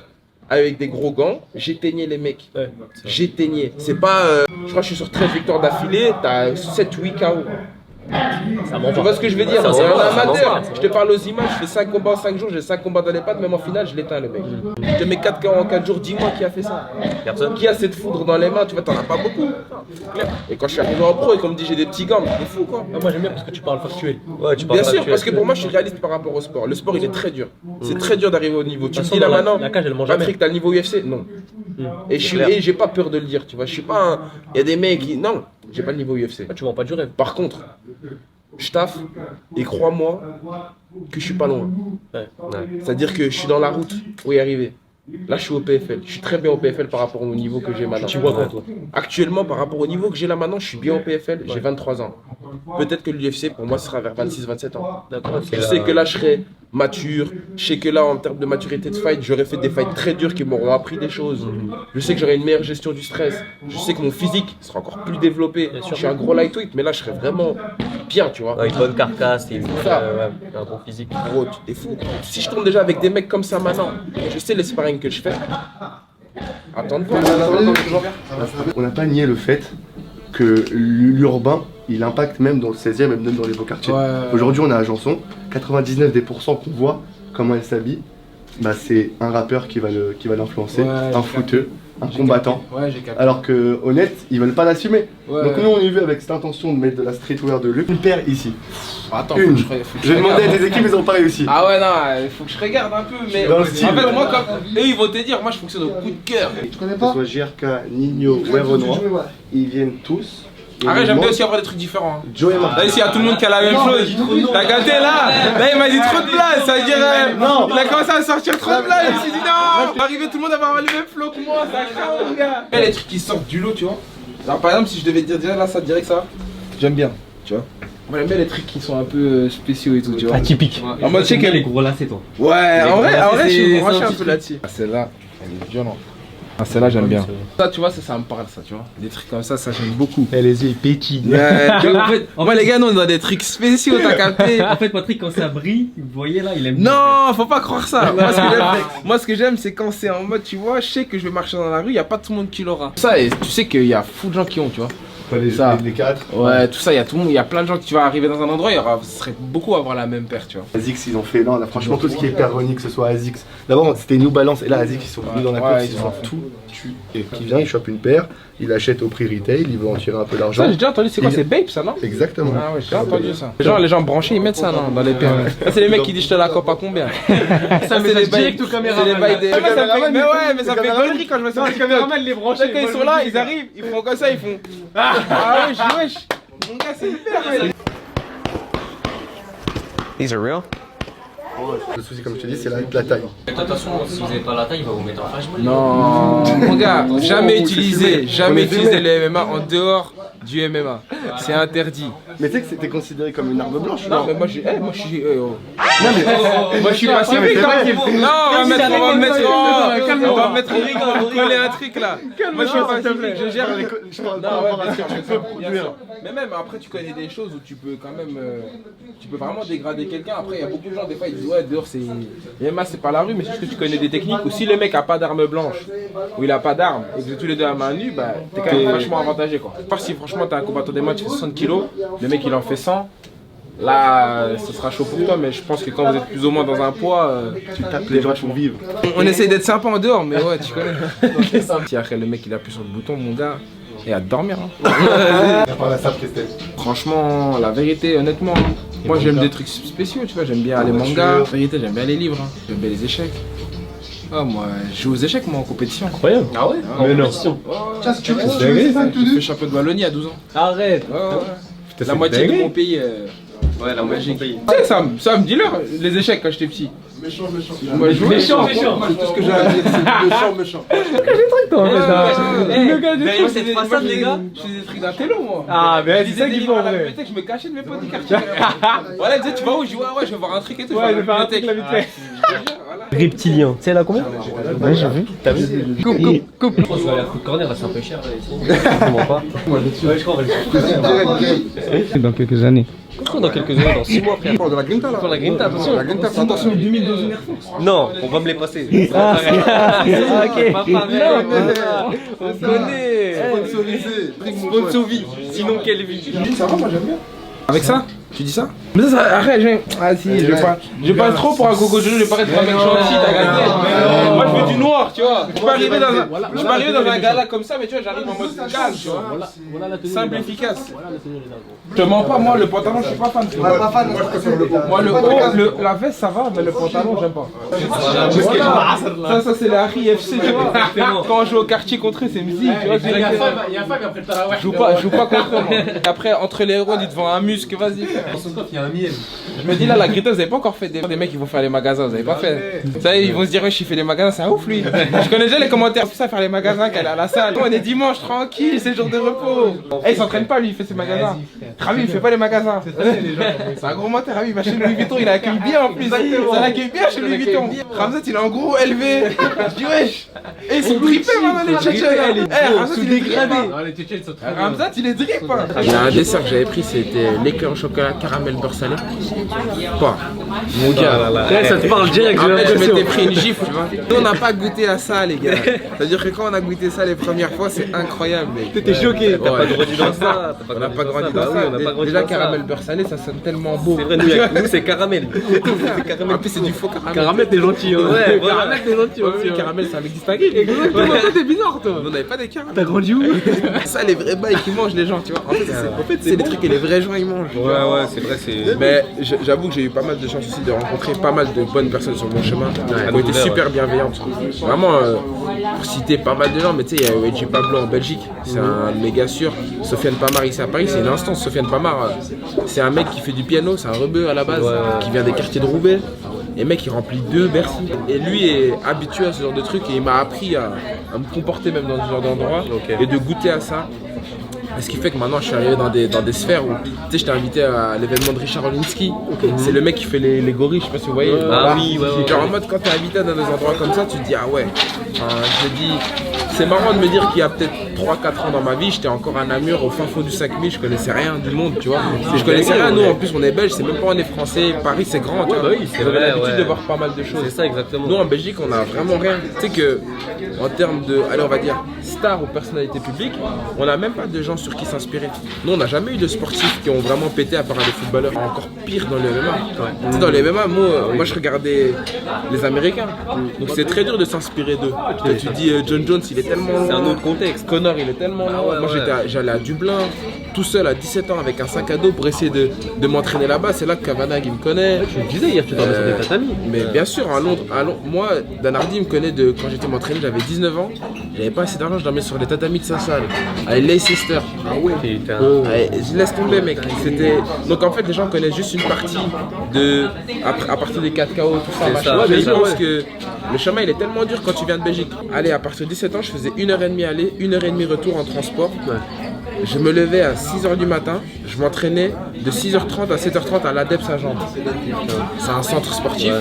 avec des gros gants, j'éteignais les mecs. Ouais. J'éteignais. C'est pas. Je crois que je suis sur 13 victoires d'affilée, t'as 7-8 KO. Ça m'en Tu vois ce que je veux dire? Ça, C'est ça un va, ça amateur. va. Je te parle aux images, je fais 5 combats en 5 jours, j'ai 5 combats dans les pattes, même en finale, je l'éteins le mec. Je te mets 4 KO en 4 jours, dis-moi qui a fait ça. Personne. Qui a cette foudre dans les mains? Tu vois, t'en as pas beaucoup. Et quand je suis arrivé en pro et qu'on me dit j'ai des petits gants, mais t'es fou quoi. Ah, moi, j'aime bien parce que tu parles factuel. Ouais, tu parles Bien sûr, factuel. parce que pour moi, je suis réaliste par rapport au sport. Le sport, il est très dur. C'est très dur d'arriver au niveau. Tu me façon, dis là dans la- maintenant, la cage, elle mange jamais. Patrick, t'as le niveau UFC? Non. Et j'ai pas peur de le dire, tu vois. Je suis pas un. Il y a des mecs qui. Non. j'ai pas le niveau UFC. Ah, tu vends pas du rêve. Par contre, je taffe et crois-moi que je suis pas loin. Ouais. C'est-à-dire que je suis dans la route pour y arriver. Là, je suis au PFL. Je suis très bien au PFL par rapport au niveau que j'ai maintenant. Tu vois quoi, toi? Actuellement, par rapport au niveau que j'ai là maintenant, je suis bien au PFL. J'ai 23 ans. Peut-être que l'UFC, pour moi, ce sera vers 26-27 ans. D'accord. Je sais que là, je serai mature. Je sais que là, en termes de maturité de fight, j'aurais fait des fights très durs qui m'auront appris des choses. Je sais que j'aurai une meilleure gestion du stress. Je sais que mon physique sera encore plus développé. Je suis un gros lightweight, mais là, je serai vraiment bien, tu vois. Avec une bonne carcasse et une Ça. un bon physique. Gros, t'es fou. Si je tourne déjà avec des mecs comme ça maintenant, je sais les sparring que je fais. Attends de voir. On n'a pas nié le fait que l'urbain, il impacte même dans le 16e et même dans les beaux quartiers. Aujourd'hui, on est à Agençon, 99% des pourcents qu'on voit, comment elle s'habille, bah, c'est un rappeur qui va l'influencer, un footeux, un combattant. Ouais, j'ai capté. Alors que honnête, ils veulent pas l'assumer. Ouais. Donc nous, on est vu avec cette intention de mettre de la streetwear de luxe. Une paire ici. Attends, Une. faut que J'ai demandé à des équipes, ils ont pas réussi. Ah ouais, non, il faut que je regarde un peu, mais Dans en le style. fait, moi, comme eux, ils vont te dire, moi, je fonctionne au coup de cœur. Tu connais pas? Que ce soit JRK, Nino ou Renoir, ils viennent tous. Arrête, j'aime bien aussi avoir des trucs différents. Joe et Martin. Là, ici, il y a tout le monde qui a la même chose. T'as gâté là? Là, il m'a dit trop de blagues, ça veut dire. Non. Il a commencé à sortir trop de blagues, je me suis dit non! Arriver, tout le monde va avoir le même flow que moi, ça craint, mon gars. Et les trucs qui sortent du lot, tu vois. Alors, par exemple, si je devais te dire déjà là, ça te dirait que ça, j'aime bien, tu vois. Moi, j'aime bien les trucs qui sont un peu spéciaux et tout, tu vois. Atypique. En mode, check, les gros lacets, toi. Ouais, en vrai, je suis c'est branché un un petit peu là-dessus. Ah, celle-là, elle est violente. Ah, celle-là, j'aime bien. Ça, tu vois, ça me parle, ça, tu vois. Des trucs comme ça j'aime beaucoup. Et les yeux pétillent. Ouais, tu vois, En fait, moi, les gars, nous, on a des trucs spéciaux, t'as capté. En fait, Patrick, quand ça brille, vous voyez là, il aime. Non, faut pas croire ça. Moi, ce que j'aime, c'est quand c'est en mode, tu vois, je sais que je vais marcher dans la rue, y a pas tout le monde qui l'aura. Ça, et tu sais qu'il y a fou de gens qui ont, tu vois. Pas les, Ça. les 4. Ouais, tout ça, y a tout le monde, y a plein de gens qui tu vas arriver dans un endroit, ce serait beaucoup à avoir la même paire, tu vois. ASICS, ils ont fait, non, là, franchement, tout ce qui est perronique, que ce soit ASICS. D'abord, c'était New Balance, et là, ASICS, ils sont venus dans la Ouais, course, ils ils ont ont tout tué. Et qui vient, il chope une paire, il achète au prix retail, il veut en tirer un peu d'argent. Ça, j'ai déjà entendu, c'est quoi, c'est Bape, ça, non? Exactement. Ah ouais, j'ai entendu ça. Les gens branchés, ils mettent ça non, dans les paires. Ça, c'est les mecs qui disent je te la coupe à combien. Ça, c'est les bails. C'est les bails des. Mais ouais, mais ça fait gaulerie quand je me sens. Les caméramans, les branchés. Quand ils sont là, ils arrivent, ils font comme ça, ils font. Ah ouais, je dis wesh. Mon gars, c'est hyper. These are real? Le souci, comme je te dis, c'est la taille. De toute façon, si vous n'avez pas la taille, il va vous mettre en flashball. Non, mon gars, jamais c'est fumé. jamais On est utiliser fumé. le MMA en dehors du MMA. C'est interdit. Mais tu sais que c'était considéré comme une arme blanche, Non, non? mais moi, je suis. Non, mais Moi je suis pas mais civique c'est quand vrai. même. Non, on va mettre coller un truc là. Moi je suis pas civique, je gère les. Je parle Non, par ouais, rapport à bien ce sûr, que tu peux produire. mais même après tu connais des choses où tu peux quand même tu peux vraiment dégrader quelqu'un. Après il y a beaucoup de gens des fois ils disent ouais dehors c'est MMA c'est pas la rue mais c'est juste que tu connais des techniques ou si le mec a pas d'arme blanche ou il a pas d'arme et que vous êtes tous les deux à main nue bah t'es quand même vachement avantagé quoi. Par si franchement t'as un combattant des mains tu fais 60 kilos, le mec il en fait 100. Là, ce sera chaud pour toi, mais je pense que quand vous êtes plus ou moins dans un poids, Tu tapes les gens pour vivre. on essaye d'être sympa en dehors, mais ouais, tu connais. Si après le mec il appuie sur le bouton, mon gars, et à dormir. Hein. Par la sape, Christelle. Franchement, la vérité, honnêtement, moi j'aime des trucs spéciaux, tu vois, j'aime bien les mangas, la vérité, j'aime bien les livres, hein. J'aime bien les échecs. Ah, moi, je joue aux échecs, moi, en compétition. Incroyable. Ah ouais? Mais non. Tiens, si tu veux, J'ai fait champion de Wallonie à 12 ans. Arrête! Ouais, ouais. Putain, La c'est moitié de dingue. mon pays. Ouais, la moitié du pays. Tu sais, Sam, dis-leur les échecs quand j'étais petit. Moi, je jouais. Méchant. Tout ce que j'ai à dire, c'est méchant. D'ailleurs, cette façade, les gars. Je faisais des trucs d'un télo, moi. Ah, mais Je c'est disais ça des qu'il livres faut à en la vrai. bibliothèque, je me cachais de mes potes du quartier. Voilà, ils disaient, tu vas où? Je dis, ouais, je vais voir un truc et tout. Ouais, je vais faire un truc là vite fait. Voilà. Reptilien. Tu sais, elle a combien? Ouais, j'ai vu. T'as vu? Coupe. Je pense que la coupe corner, c'est un peu cher là ici. Comment pas? Ouais, je crois, on va le faire. Dans quelques années. Dans quelques heures, dans 6 mois, frère. De la grinta là. Pour la grinta, attention. La grinta, c'est attention, 2000 dans une Air Force. Non, on va me les passer. Ok. Pas pareil. On connaît. Sponsorisé. Sponsor vie. Sinon, quelle vie? Ça va, moi j'aime bien. Avec ça? Tu dis ça? Mais ça, arrête, ah si, je parle trop pour un coco Jojo, je vais paraître un mec gentil, t'as gagné. Moi je veux du noir, tu vois. Je peux arriver dans un gala comme ça, mais tu vois, j'arrive en mode calme, tu vois. Simple, efficace. Je te mens pas, moi le pantalon, je suis pas fan. Pas fan, Moi le haut, la veste ça va, mais le pantalon j'aime pas. Ça c'est les Harry FC, tu vois. Quand on joue au quartier contre eux, c'est musique, tu vois. Il y a Fab après le Tarawih. Je joue pas contre eux, moi. Après, entre les héros, ils te vendent un muscle, vas-y. Il y a un miel. Je me dis là, la Greta, vous avez pas encore fait des mecs qui vont faire les magasins, vous avez pas fait. Vous savez, ils vont se dire, wesh, il fait les magasins, c'est un ouf lui. Je connais déjà les commentaires, tout ça, faire les magasins, qu'elle est à la salle. On est dimanche, tranquille, c'est le jour de repos. Eh, il s'entraîne pas lui, il fait ses magasins. Ravi, il fait pas les magasins. C'est un gros menteur, Ravi, il va chez Louis Vuitton, il accueille bien en plus. Ça l'accueille bien chez Louis Vuitton. Ramzat, il est en gros élevé. Je dis, wesh. Et ils sont drippés maintenant, les Tchétchènes. Eh, Ramzat, il est dégradé. Ramzat, il est drip. Il y a un dessert que j'avais pris, c'était l'éclair au chocolat, caramel beurre salé. Pas. Mon gars, ça te parle direct, en fait, je m'étais pris une gifle, tu vois. Nous, on n'a pas goûté à ça, les gars. C'est-à-dire que quand on a goûté ça les premières fois, c'est incroyable, mec. T'étais choqué, t'as pas grandi dans ça. On n'a pas grandi dans ça. Déjà, caramel beurre salé, ça sonne tellement beau. C'est vrai, nous, c'est caramel. En plus, c'est du faux caramel. Caramel, t'es gentil, hein. Ouais, caramel, t'es gentil aussi. Caramel, c'est avec distingué. Exactement, toi, t'es bizarre, toi. On n'avait pas des caramels. T'as grandi où? Ça, les vrais bails qui mangent les gens, tu vois. En fait, c'est des trucs que les vrais gens ils mangent. Ouais, c'est vrai, c'est. Mais j'avoue que j'ai eu pas mal de chance aussi de rencontrer pas mal de bonnes personnes sur mon chemin. Elles ont été super bienveillantes. Vraiment, pour citer pas mal de gens, mais tu sais, il y a Wedgie Pablo en Belgique, c'est un méga sûr. Sofiane Pamar ici à Paris, c'est une instance. Sofiane Pamar, c'est un mec qui fait du piano, c'est un rebeu à la base, qui vient des quartiers de Roubaix. Et mec, il remplit 2 Bercy. Et lui est habitué à ce genre de trucs et il m'a appris à me comporter même dans ce genre d'endroit et de goûter à ça. Ce qui fait que maintenant je suis arrivé dans des sphères où, tu sais, j'étais invité à l'événement de Richard Olinsky. C'est le mec qui fait les gorilles, je sais pas si vous voyez. Ah oui, ouais. Genre en mode, quand t'es invité dans des endroits comme ça, tu te dis, ah ouais. Je dis, c'est marrant de me dire qu'il y a peut-être 3-4 ans dans ma vie, j'étais encore à Namur, au fin fond du 5000, je connaissais rien du monde, tu vois. Je connaissais rien, nous en plus on est belges, c'est même pas on est français, Paris c'est grand, tu vois. J'avais l'habitude de voir pas mal de choses. C'est ça, exactement. Nous en Belgique, on a vraiment rien. Tu sais que, en termes de, allez, on va dire, stars ou personnalités publiques, on n'a même pas de gens sur qui s'inspirer. Nous, on n'a jamais eu de sportifs qui ont vraiment pété à part des footballeurs. Encore pire dans le MMA. Tu sais, dans le MMA, moi je regardais les Américains. Donc c'est très dur de s'inspirer d'eux. Tu dis John Jones, il est tellement loin. C'est un autre contexte. Connor, il est tellement loin. Moi, j'allais à Dublin, tout seul à 17 ans avec un sac à dos pour essayer de m'entraîner là-bas. C'est là que Kavanagh, il me connaît. Tu me disais hier, tu dormais sur des tatamis. Mais bien sûr, à Londres, moi, Dan Hardy me connaît de quand j'étais m'entraîner, j'avais 19 ans. J'avais pas assez d'argent, je dormais sur les tatamis de sa salle. Avec Leicester. Ah ouais. Je laisse tomber, mec. Donc en fait, les gens connaissent juste une partie à partir des 4 KO, tout ça. Mais je pense que le chemin il est tellement dur quand tu viens de Belgique. Allez, à partir de 17 ans, je faisais 1h30 aller, 1h30 retour en transport. Je me levais à 6h du matin, je m'entraînais de 6h30 à 7h30 à l'ADEP Saint-Jean. C'est un centre sportif.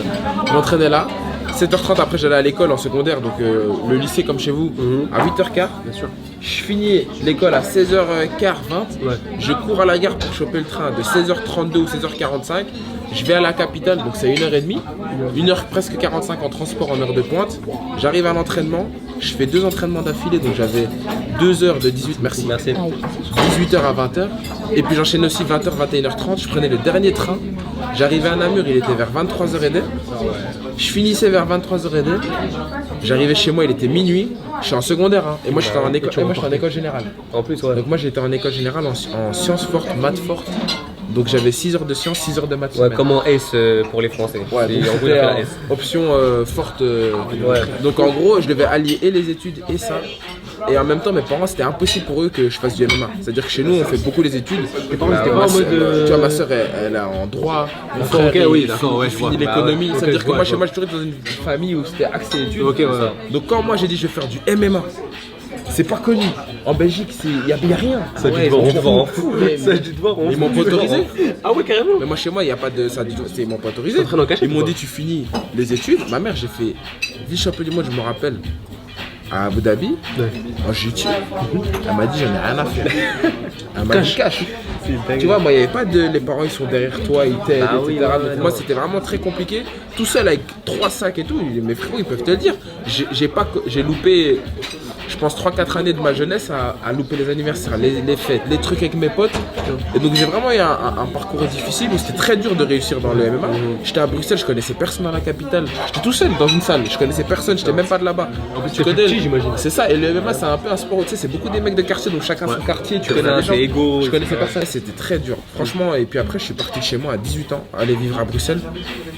Je m'entraînais là. 7h30 après j'allais à l'école en secondaire, donc le lycée comme chez vous, à 8h15. Bien sûr. Je finis l'école à 16h15, 20. Je cours à la gare pour choper le train de 16h32 ou 16h45. Je vais à la capitale, donc c'est 1h30. 1h presque 45 en transport en heure de pointe. J'arrive à l'entraînement, je fais 2 entraînements d'affilée, donc j'avais 2 heures de 18h à 20h. Et puis j'enchaîne aussi 20h, 21h30. Je prenais le dernier train. J'arrivais à Namur, il était vers 23h30. Je finissais vers 23h30. J'arrivais chez moi, il était minuit. Je suis en secondaire, hein. Et moi j'étais en école générale. En plus, ouais. Donc moi j'étais en école générale en sciences fortes, maths fortes. Donc j'avais 6 heures de sciences, 6 heures de maths. Ouais, comment S pour les Français. Ouais, en gros, la S. Option forte. Donc en gros, je devais allier et les études et ça. Et en même temps, mes parents, c'était impossible pour eux que je fasse du MMA. C'est-à-dire que chez nous, on fait beaucoup les études. Tu vois, ma soeur, elle est en droit. Mon frère, il finit l'économie. C'est-à-dire que moi, chez moi, je suis toujours dans une famille où c'était axé études. Donc quand moi, j'ai dit, je vais faire du MMA. C'est pas connu. En Belgique, il y a rien. Ça dit devoir en fou. Ils m'ont pas autorisé. Ah ouais, carrément. Mais moi, chez moi, il n'y a pas de ça. Ils m'ont pas autorisé. Ils m'ont dit, tu finis les études. Ma mère, j'ai fait vice-champion du monde, je me rappelle, à Abu Dhabi, en jiu-jitsu. Elle m'a dit, j'en ai rien à faire. Elle m'a dit, cash. Tu vois, moi, il n'y avait pas de. Les parents, ils sont derrière toi, ils t'aident, etc. Donc, moi, c'était vraiment très compliqué. Tout seul avec 3 sacs et tout. Mes frères, ils peuvent te le dire. J'ai loupé je pense 3-4 années de ma jeunesse à louper les anniversaires, les fêtes, les trucs avec mes potes. Et donc j'ai vraiment eu un parcours difficile où c'était très dur de réussir dans le MMA. J'étais à Bruxelles, je connaissais personne dans la capitale. J'étais tout seul dans une salle, je connaissais personne, j'étais même pas de là-bas. En plus, tu connais, j'imagine. C'est ça, et le MMA c'est un peu un sport où tu sais, c'est beaucoup des mecs de quartier, donc chacun son quartier, tu connais les gens. Égo, Je connaissais personne, c'était très dur, franchement. Et puis après, je suis parti de chez moi à 18 ans, aller vivre à Bruxelles.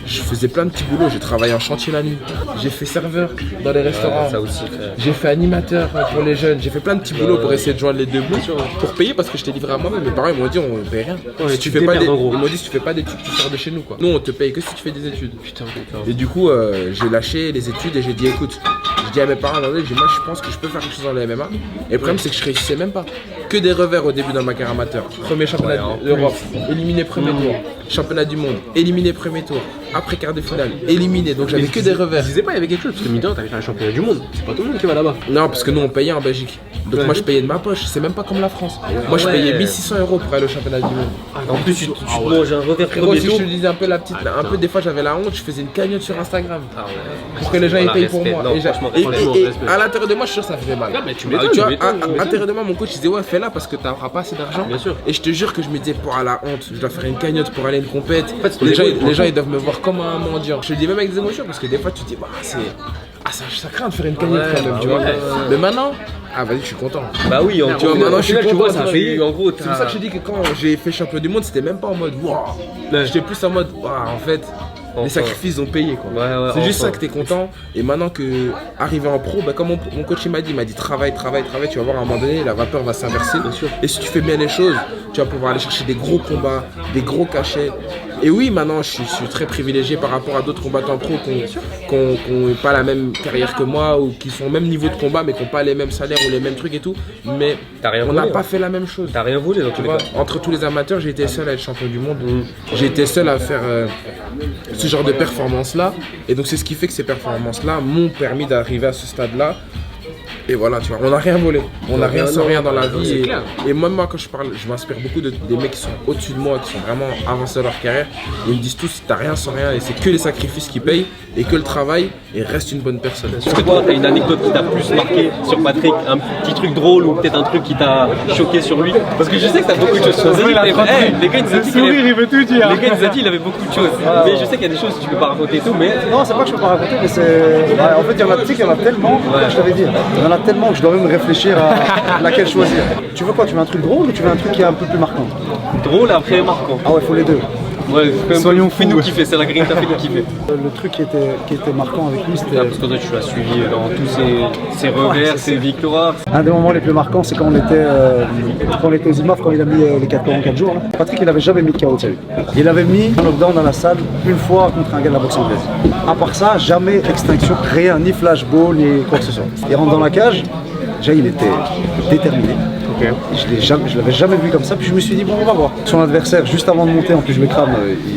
Je faisais plein de petits boulots, j'ai travaillé en chantier la nuit, j'ai fait serveur dans les restaurants, ça aussi. j'ai fait animateur pour les jeunes, j'ai fait plein de petits boulots pour essayer de joindre les deux bouts, pour payer parce que je t'ai livré à moi-même. Mes parents ils m'ont dit on paye rien. Si tu fais pas ils m'ont dit si tu fais pas d'études, tu sors de chez nous quoi. Nous on te paye que si tu fais des études. Putain. Et du coup j'ai lâché les études et j'ai dit écoute, je dis à mes parents, j'ai dit moi je pense que je peux faire quelque chose dans le MMA. Et le problème c'est que je réussissais même pas. Que des revers au début dans ma carrière amateur. Premier championnat d'Europe, éliminé premier tour. Championnat du monde, éliminé premier tour. Après quart de finale, éliminé. Donc j'avais que des revers. Je disais pas, il y avait quelque chose, parce que Midin, t'avais fait un championnat du monde. C'est pas tout le monde qui va là-bas. Non, parce que nous on payait en Belgique. Donc moi je payais de ma poche, c'est même pas comme la France. Moi je payais 1600 € pour aller au championnat du monde. En plus, tu te manges un revers Frérot, premier si je tour. te disais un peu la petite, un peu des fois j'avais la honte, je faisais une cagnotte sur Instagram. Pour que les gens ils payent pour moi. Non, Et franchement, à l'intérieur de moi, je suis sûr que ça faisait mal. mais tu Ah, m'étonnes, tu vois, tu m'étonnes. à l'intérieur de moi, mon coach il disait ouais, fais-la parce que t'auras pas assez d'argent. Bien sûr. Et je te jure que je me disais, pour la honte, je dois faire une cagnotte pour aller à une compète. fait, c'est Les les gens ils doivent me voir comme un mendiant. Je le dis même avec des émotions parce que des fois tu te dis, bah c'est. Ah, ça craint de faire une cagnotte quand même, tu vois. Mais maintenant, ah vas-y, je suis content. Bah oui, Tu vois, maintenant je suis tu content. vois, ça a payé. En gros, C'est pour ça que je dis que quand j'ai fait champion du monde, c'était même pas en mode waouh. J'étais plus en mode waouh, en fait. Les sacrifices ont payé quoi. C'est juste ça que t'es content. Et maintenant que arrivé en pro, bah, comme mon coach il m'a dit travaille, tu vas voir à un moment donné la vapeur va s'inverser. Et si tu fais bien les choses, tu vas pouvoir aller chercher des gros combats, des gros cachets. Et oui, maintenant je suis très privilégié par rapport à d'autres combattants pro qui n'ont pas la même carrière que moi ou qui sont au même niveau de combat mais qui n'ont pas les mêmes salaires ou les mêmes trucs et tout. Mais on n'a pas fait la même chose. T'as rien volé dans tous les cas. Entre tous les amateurs, j'ai été seul à être champion du monde. J'ai été seul à faire ce genre de performance là. Et donc c'est ce qui fait que ces performances là m'ont permis d'arriver à ce stade là. Et voilà, tu vois, on n'a rien volé, on n'a rien sans rien dans la vie. Et moi, quand je parle, je m'inspire beaucoup des mecs qui sont au-dessus de moi, qui sont vraiment avancés dans leur carrière. Ils me disent tous, t'as rien sans rien, et c'est que les sacrifices qui payent, et que le travail, et reste une bonne personne. Est-ce que toi, t'as une anecdote qui t'a plus marqué sur Patrick, un petit truc drôle ou peut-être un truc qui t'a choqué sur lui? Parce que je sais que t'as beaucoup de choses. Les gars, ils nous a dit qu'il avait beaucoup de choses. Mais je sais qu'il y a des choses que tu peux pas raconter et tout, mais. Non, c'est pas que je peux pas raconter, mais c'est. Ouais, en fait, il y en a tellement, comme je t'avais dit. Il y en a tellement que je dois même réfléchir à laquelle choisir. Tu veux quoi? Tu veux un truc drôle ou tu veux un truc qui est un peu plus marquant? Drôle après marquant. Ah ouais, faut les deux. Ouais, fais-nous kiffer, c'est la grille, t'as fait nous kiffer. Le truc qui était marquant avec lui, c'était. Parce que toi, tu l'as suivi dans tous ses revers, ses victoires. Un des moments les plus marquants, c'est quand on était aux IMAF, quand il a mis les 4 KO en 4 jours. Là. Patrick, il n'avait jamais mis de KO de sa vie. Il avait mis un knockdown dans la salle une fois contre un gars de la boxe anglaise. À part ça, jamais extinction, rien, ni flashball, ni quoi que ce soit. Il rentre dans la cage, déjà il était déterminé. Okay. Je l'avais jamais vu comme ça, puis je me suis dit bon, on va voir. Son adversaire, juste avant de monter, en plus je me crame,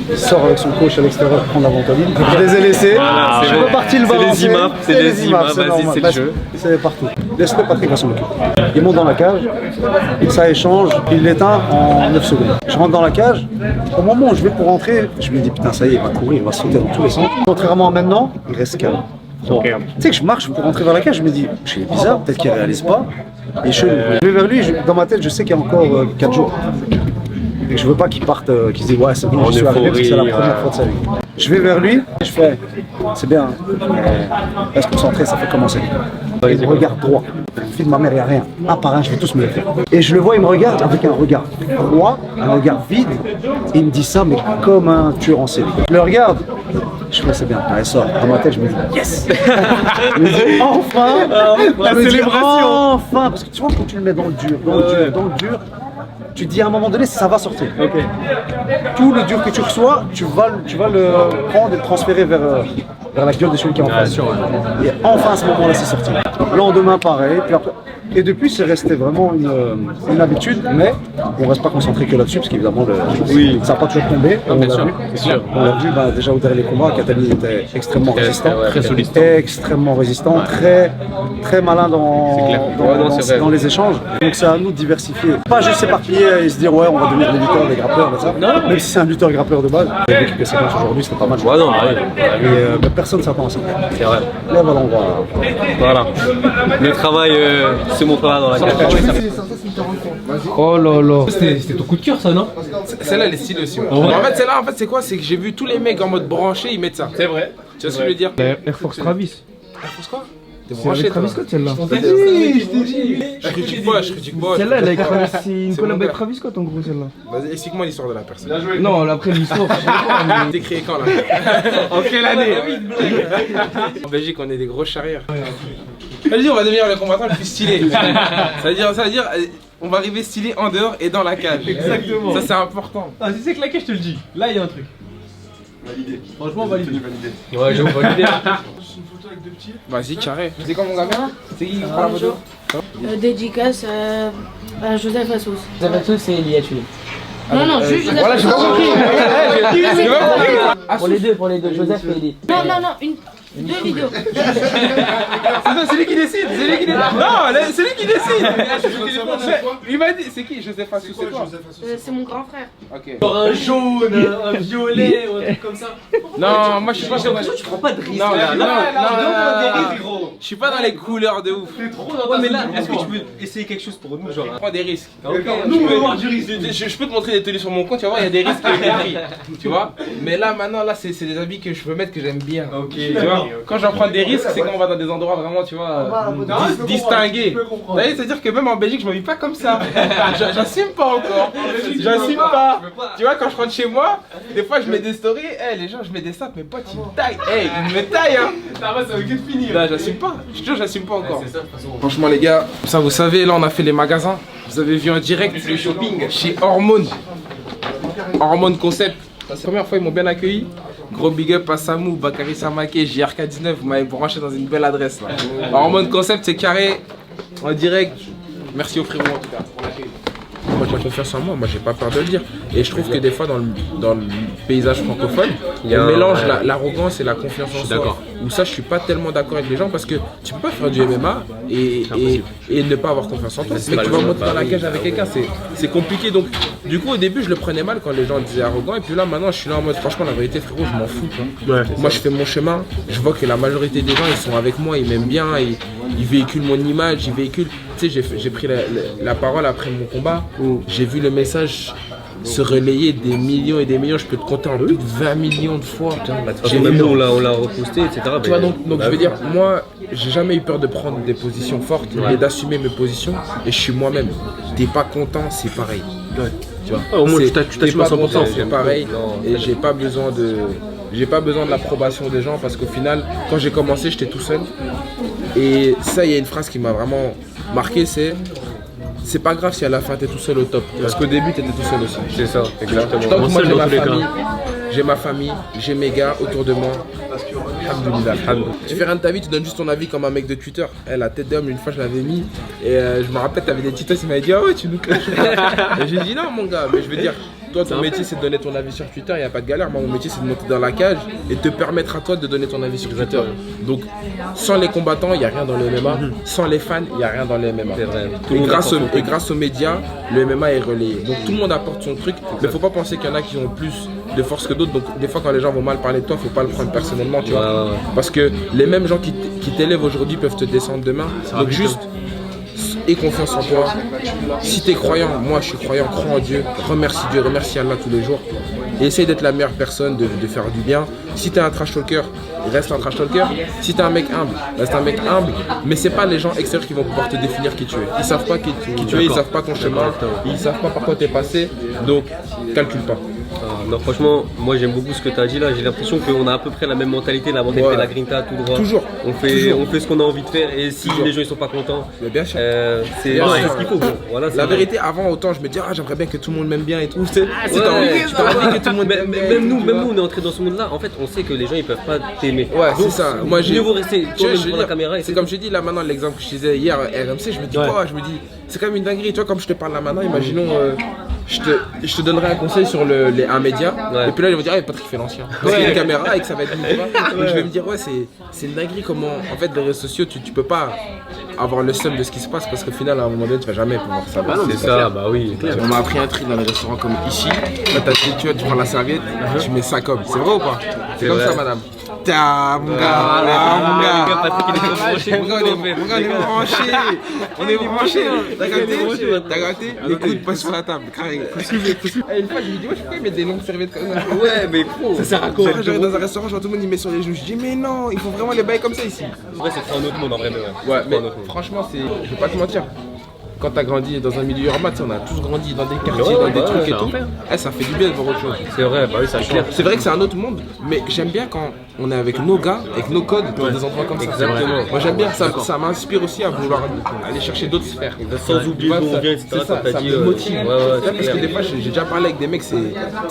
il sort avec son coach à l'extérieur pour prendre la ventoline. Je les ai laissés, je suis reparti le balancer. C'est les IMAF, vas-y, c'est le jeu. C'est partout. Laisse-le, Patrick va s'en occuper. Il monte dans la cage, ça échange, il l'éteint en 9 secondes. Je rentre dans la cage, au moment où je vais pour rentrer, je me dis putain ça y est, il va courir, il va sauter dans tous les sens. Contrairement à maintenant, il reste calme. Okay. Tu sais que je marche pour rentrer vers la cage, je me dis, c'est bizarre, peut-être qu'il ne réalise pas. Et je vais vers lui, dans ma tête, je sais qu'il y a encore 4 jours. Et je veux pas qu'il parte, qu'il se dise, ouais, c'est bon, je suis arrivé parce que c'est la première fois de sa vie. Je vais vers lui, je fais, c'est bien, reste concentré, ça fait commencer. Il me regarde droit. Fille de ma mère, il n'y a rien. Un par un, je vais tous me le faire. Et je le vois, il me regarde avec un regard froid, un regard vide. Et il me dit ça, mais comme un tueur en série. Je le regarde. Je fais, c'est bien, elle sort. Dans ma tête, je me dis, yes. Je me dis, enfin. La célébration. Enfin. Parce que tu vois, quand tu le mets dans le dur, dans le dur, tu te dis à un moment donné, ça va sortir. Okay. Tout le dur que tu reçois, tu vas le prendre et le transférer vers la gueule de celui qui est en face. Et enfin, à ce moment-là, c'est sorti. Le lendemain, pareil. Puis après, Et depuis, c'est resté vraiment une habitude, mais on reste pas concentré que là-dessus, parce qu'évidemment, ça n'a pas toujours tombé. On l'a vu déjà au dernier combat, Cataline était extrêmement résistant, extrêmement résistant, très malin dans les échanges. Donc c'est à nous de diversifier. Pas juste s'éparpiller et se dire ouais, on va devenir des lutteurs, des grappeurs, ça. Même si c'est un lutteur grappeur de base, l'équipe que c'est aujourd'hui, c'était pas mal. Ouais, non, Mais personne ne s'attend à ça. c'est vrai. Là, voilà, on va. Voilà. Le travail se montrera dans la cage. Oh là là. C'était ton coup de cœur, ça, non? Celle-là, elle est stylée aussi. En fait, celle-là, c'est quoi? C'est que j'ai vu tous les mecs en mode branché, ils mettent ça. C'est vrai. Tu vois ce que je veux dire? Air Force Travis. Air quoi? T'es C'est branché, avec toi. Travis Scott, celle-là. Je critique pas. Celle-là, elle a c'est une C'est collab mon avec père. Travis Scott, en gros, celle-là. Vas-y, explique-moi l'histoire de la personne. Non, après l'histoire, je sais pas, mais... T'es créé quand là? En quelle année? En Belgique, on est des gros charrières. Vas-y, on va devenir le combattant le plus stylé. Ça veut dire, on va arriver stylé en dehors et dans la cage. Exactement. Ça, c'est important. Ah, si c'est claqué, je te le dis. Là, il y a un truc. Validé. Franchement, validé. Ouais, j'avoue, validé. Vas-y, carré. C'est quoi mon gamin? C'est qui prend la photo? Dédicace à Joseph Assos. Joseph Assos, c'est Liatuli. Non, juste Joseph Voilà, j'ai pas compris. J'ai pas compris. Pour les deux, Joseph et Elie. Non, deux vidéos. C'est lui qui décide. Non, c'est lui qui décide. Il m'a dit, c'est qui Joseph Assou? C'est quoi? C'est mon grand frère. Ok. Un jaune, un violet, ou un truc comme ça. Non, moi je suis pas. J'ai l'impression que tu prends pas de risque. Non, là. non, Gros. je suis pas dans les couleurs de ouf. Ouais, mais là, est-ce que tu peux essayer quelque chose pour nous, genre? Je prends des risques. Nous, on va avoir du risque. Je peux te montrer des tenues sur mon compte, tu vas voir, il y a des risques qui ont été pris. Tu vois? Mais là, maintenant, là, c'est des habits que je peux mettre que j'aime bien. Ok. Tu vois? Quand j'en prends des risques, c'est quand on va dans des endroits vraiment, tu vois, distingués. C'est-à-dire que même en Belgique, je me vis pas comme ça. J'assume pas encore. J'assume pas. Tu vois, quand je rentre chez moi, des fois, je mets des stories. Les gens, je mets des snaps, mes potes, ils me taillent. Ils me taillent, hein. Ça va que de finir. Là, j'assume pas. Je te jure, j'assume pas encore. Franchement, les gars, ça, vous savez, là, on a fait les magasins. Vous avez vu en direct le shopping chez Hormone. Hormone Concept. La première fois, ils m'ont bien accueilli. Gros big up à Samou, Bakary Samake, JRK19, vous m'avez branché dans une belle adresse là. Hormone Concept, c'est carré, en direct. Merci au frérot en tout cas pour l'accueil. Moi j'ai confiance en moi, j'ai pas peur de le dire. Et je trouve que des fois dans le paysage francophone, on mélange l'arrogance et la confiance en soi. Où ça je suis pas tellement d'accord avec les gens parce que tu peux pas faire du MMA et ne pas avoir confiance en toi. Mais tu vas monter dans la cage avec quelqu'un, c'est compliqué. Donc du coup au début je le prenais mal quand les gens disaient arrogant. Et puis là maintenant je suis là en mode franchement la vérité frérot je m'en fous. Moi je fais mon chemin, je vois que la majorité des gens ils sont avec moi, ils m'aiment bien, ils véhiculent mon image, ils véhiculent. Tu sais j'ai pris la parole après mon combat. J'ai vu le message se relayer des millions et des millions, je peux te compter en plus de 20 millions de fois. Même nous on l'a reposté, etc. Tu vois, donc je veux dire, moi j'ai jamais eu peur de prendre des positions fortes et d'assumer mes positions et je suis moi-même. T'es pas content, c'est pareil. Tu vois, Au moins tu t'assumes à 100%. c'est pareil et j'ai pas besoin de l'approbation des gens parce qu'au final, quand j'ai commencé, j'étais tout seul. Et ça, il y a une phrase qui m'a vraiment marqué, c'est pas grave si à la fin t'es tout seul au top. Parce qu'au début t'étais tout seul aussi. C'est ça, exactement. Donc moi j'ai ma famille, j'ai mes gars autour de moi. Alhamdoulilah. Tu fais rien de ta vie, tu donnes juste ton avis comme un mec de Twitter. La tête d'homme, une fois je l'avais mis et je me rappelle t'avais des titres, il m'avait dit ah ouais tu nous clashes. Et j'ai dit non mon gars, mais je veux dire, toi ton métier c'est de donner ton avis sur Twitter, il n'y a pas de galère. Moi mon métier c'est de monter dans la cage et te permettre à toi de donner ton avis sur Twitter. Donc sans les combattants, il n'y a rien dans le MMA. Sans les fans, il n'y a rien dans le MMA. Et grâce aux médias, le MMA est relayé. Donc tout le monde apporte son truc, mais faut pas penser qu'il y en a qui ont plus de force que d'autres. Donc des fois quand les gens vont mal parler de toi, faut pas le prendre personnellement, tu vois. Parce que les mêmes gens qui t'élèvent aujourd'hui peuvent te descendre demain. Donc juste aie confiance en toi. Si t'es croyant, moi je suis croyant, crois en Dieu, remercie Allah tous les jours. Et essaye d'être la meilleure personne, de faire du bien. Si t'es un trash talker, reste un trash talker. Si t'es un mec humble, reste un mec humble. Mais c'est pas les gens extérieurs qui vont pouvoir te définir qui tu es. Ils savent pas qui tu es, ils savent pas ton chemin, ils savent pas par quoi t'es passé. Donc calcule pas. Non, franchement, moi j'aime beaucoup ce que tu as dit là. J'ai l'impression qu'on a à peu près la même mentalité, la mentalité de la Grinta, tout droit. Toujours. On fait ce qu'on a envie de faire et si les gens ils sont pas contents, bien sûr. C'est ce qu'il faut. Bon, voilà, la vérité, avant, autant je me disais, j'aimerais bien que tout le monde m'aime bien et tout. C'est envie que tout le monde m'aime bien. Même nous, on est entré dans ce monde là. En fait, on sait que les gens ils peuvent pas t'aimer. Ouais, c'est ça. Moi, mieux vaut rester devant la caméra. C'est comme je dis là maintenant, l'exemple que je disais hier, RMC, je me dis, c'est quand même une dinguerie. Tu vois, comme je te parle là maintenant, imaginons. Je te donnerai un conseil sur un média, et puis là ils vont dire Patrick fait l'ancien. Parce qu'il y a une caméra et que ça va être lui, tu vois. Je vais me dire c'est une dinguerie comment en fait les réseaux sociaux tu peux pas avoir le seum de ce qui se passe parce qu'au final à un moment donné tu vas jamais pouvoir savoir. C'est ça, bah oui. On m'a appris un truc dans les restaurants comme ici. Là tu prends la serviette, tu mets ça comme. C'est vrai ou pas? C'est comme ça madame. Mon gars, Patrick il est branché. On est branché. On est branché. T'as gâté? Les coudes passent sur la table. Carré. Une fois, je lui dis, pourquoi il met des longues serviettes comme ça? Ouais, mais gros. Ça sert à quoi? J'arrive dans un restaurant, je vois tout le monde, il met sur les genoux. Je dis, mais non, il faut vraiment les bails comme ça ici. Ouais, c'est un autre monde en vrai, mais ouais. Mais franchement, je vais pas te mentir. Quand t'as grandi dans un milieu urbain, on a tous grandi dans des quartiers, dans des trucs et tout. Ça fait du bien de voir autre chose. C'est vrai, bah oui, ça change. C'est vrai que c'est un autre monde, mais j'aime bien quand on est avec nos gars, avec nos codes, dans des endroits comme ça. Exactement. Moi j'aime bien, ça m'inspire aussi à vouloir aller chercher d'autres sphères. Sans oublier d'où on vient, etc. Ça me motive. Parce que des fois, j'ai déjà parlé avec des mecs,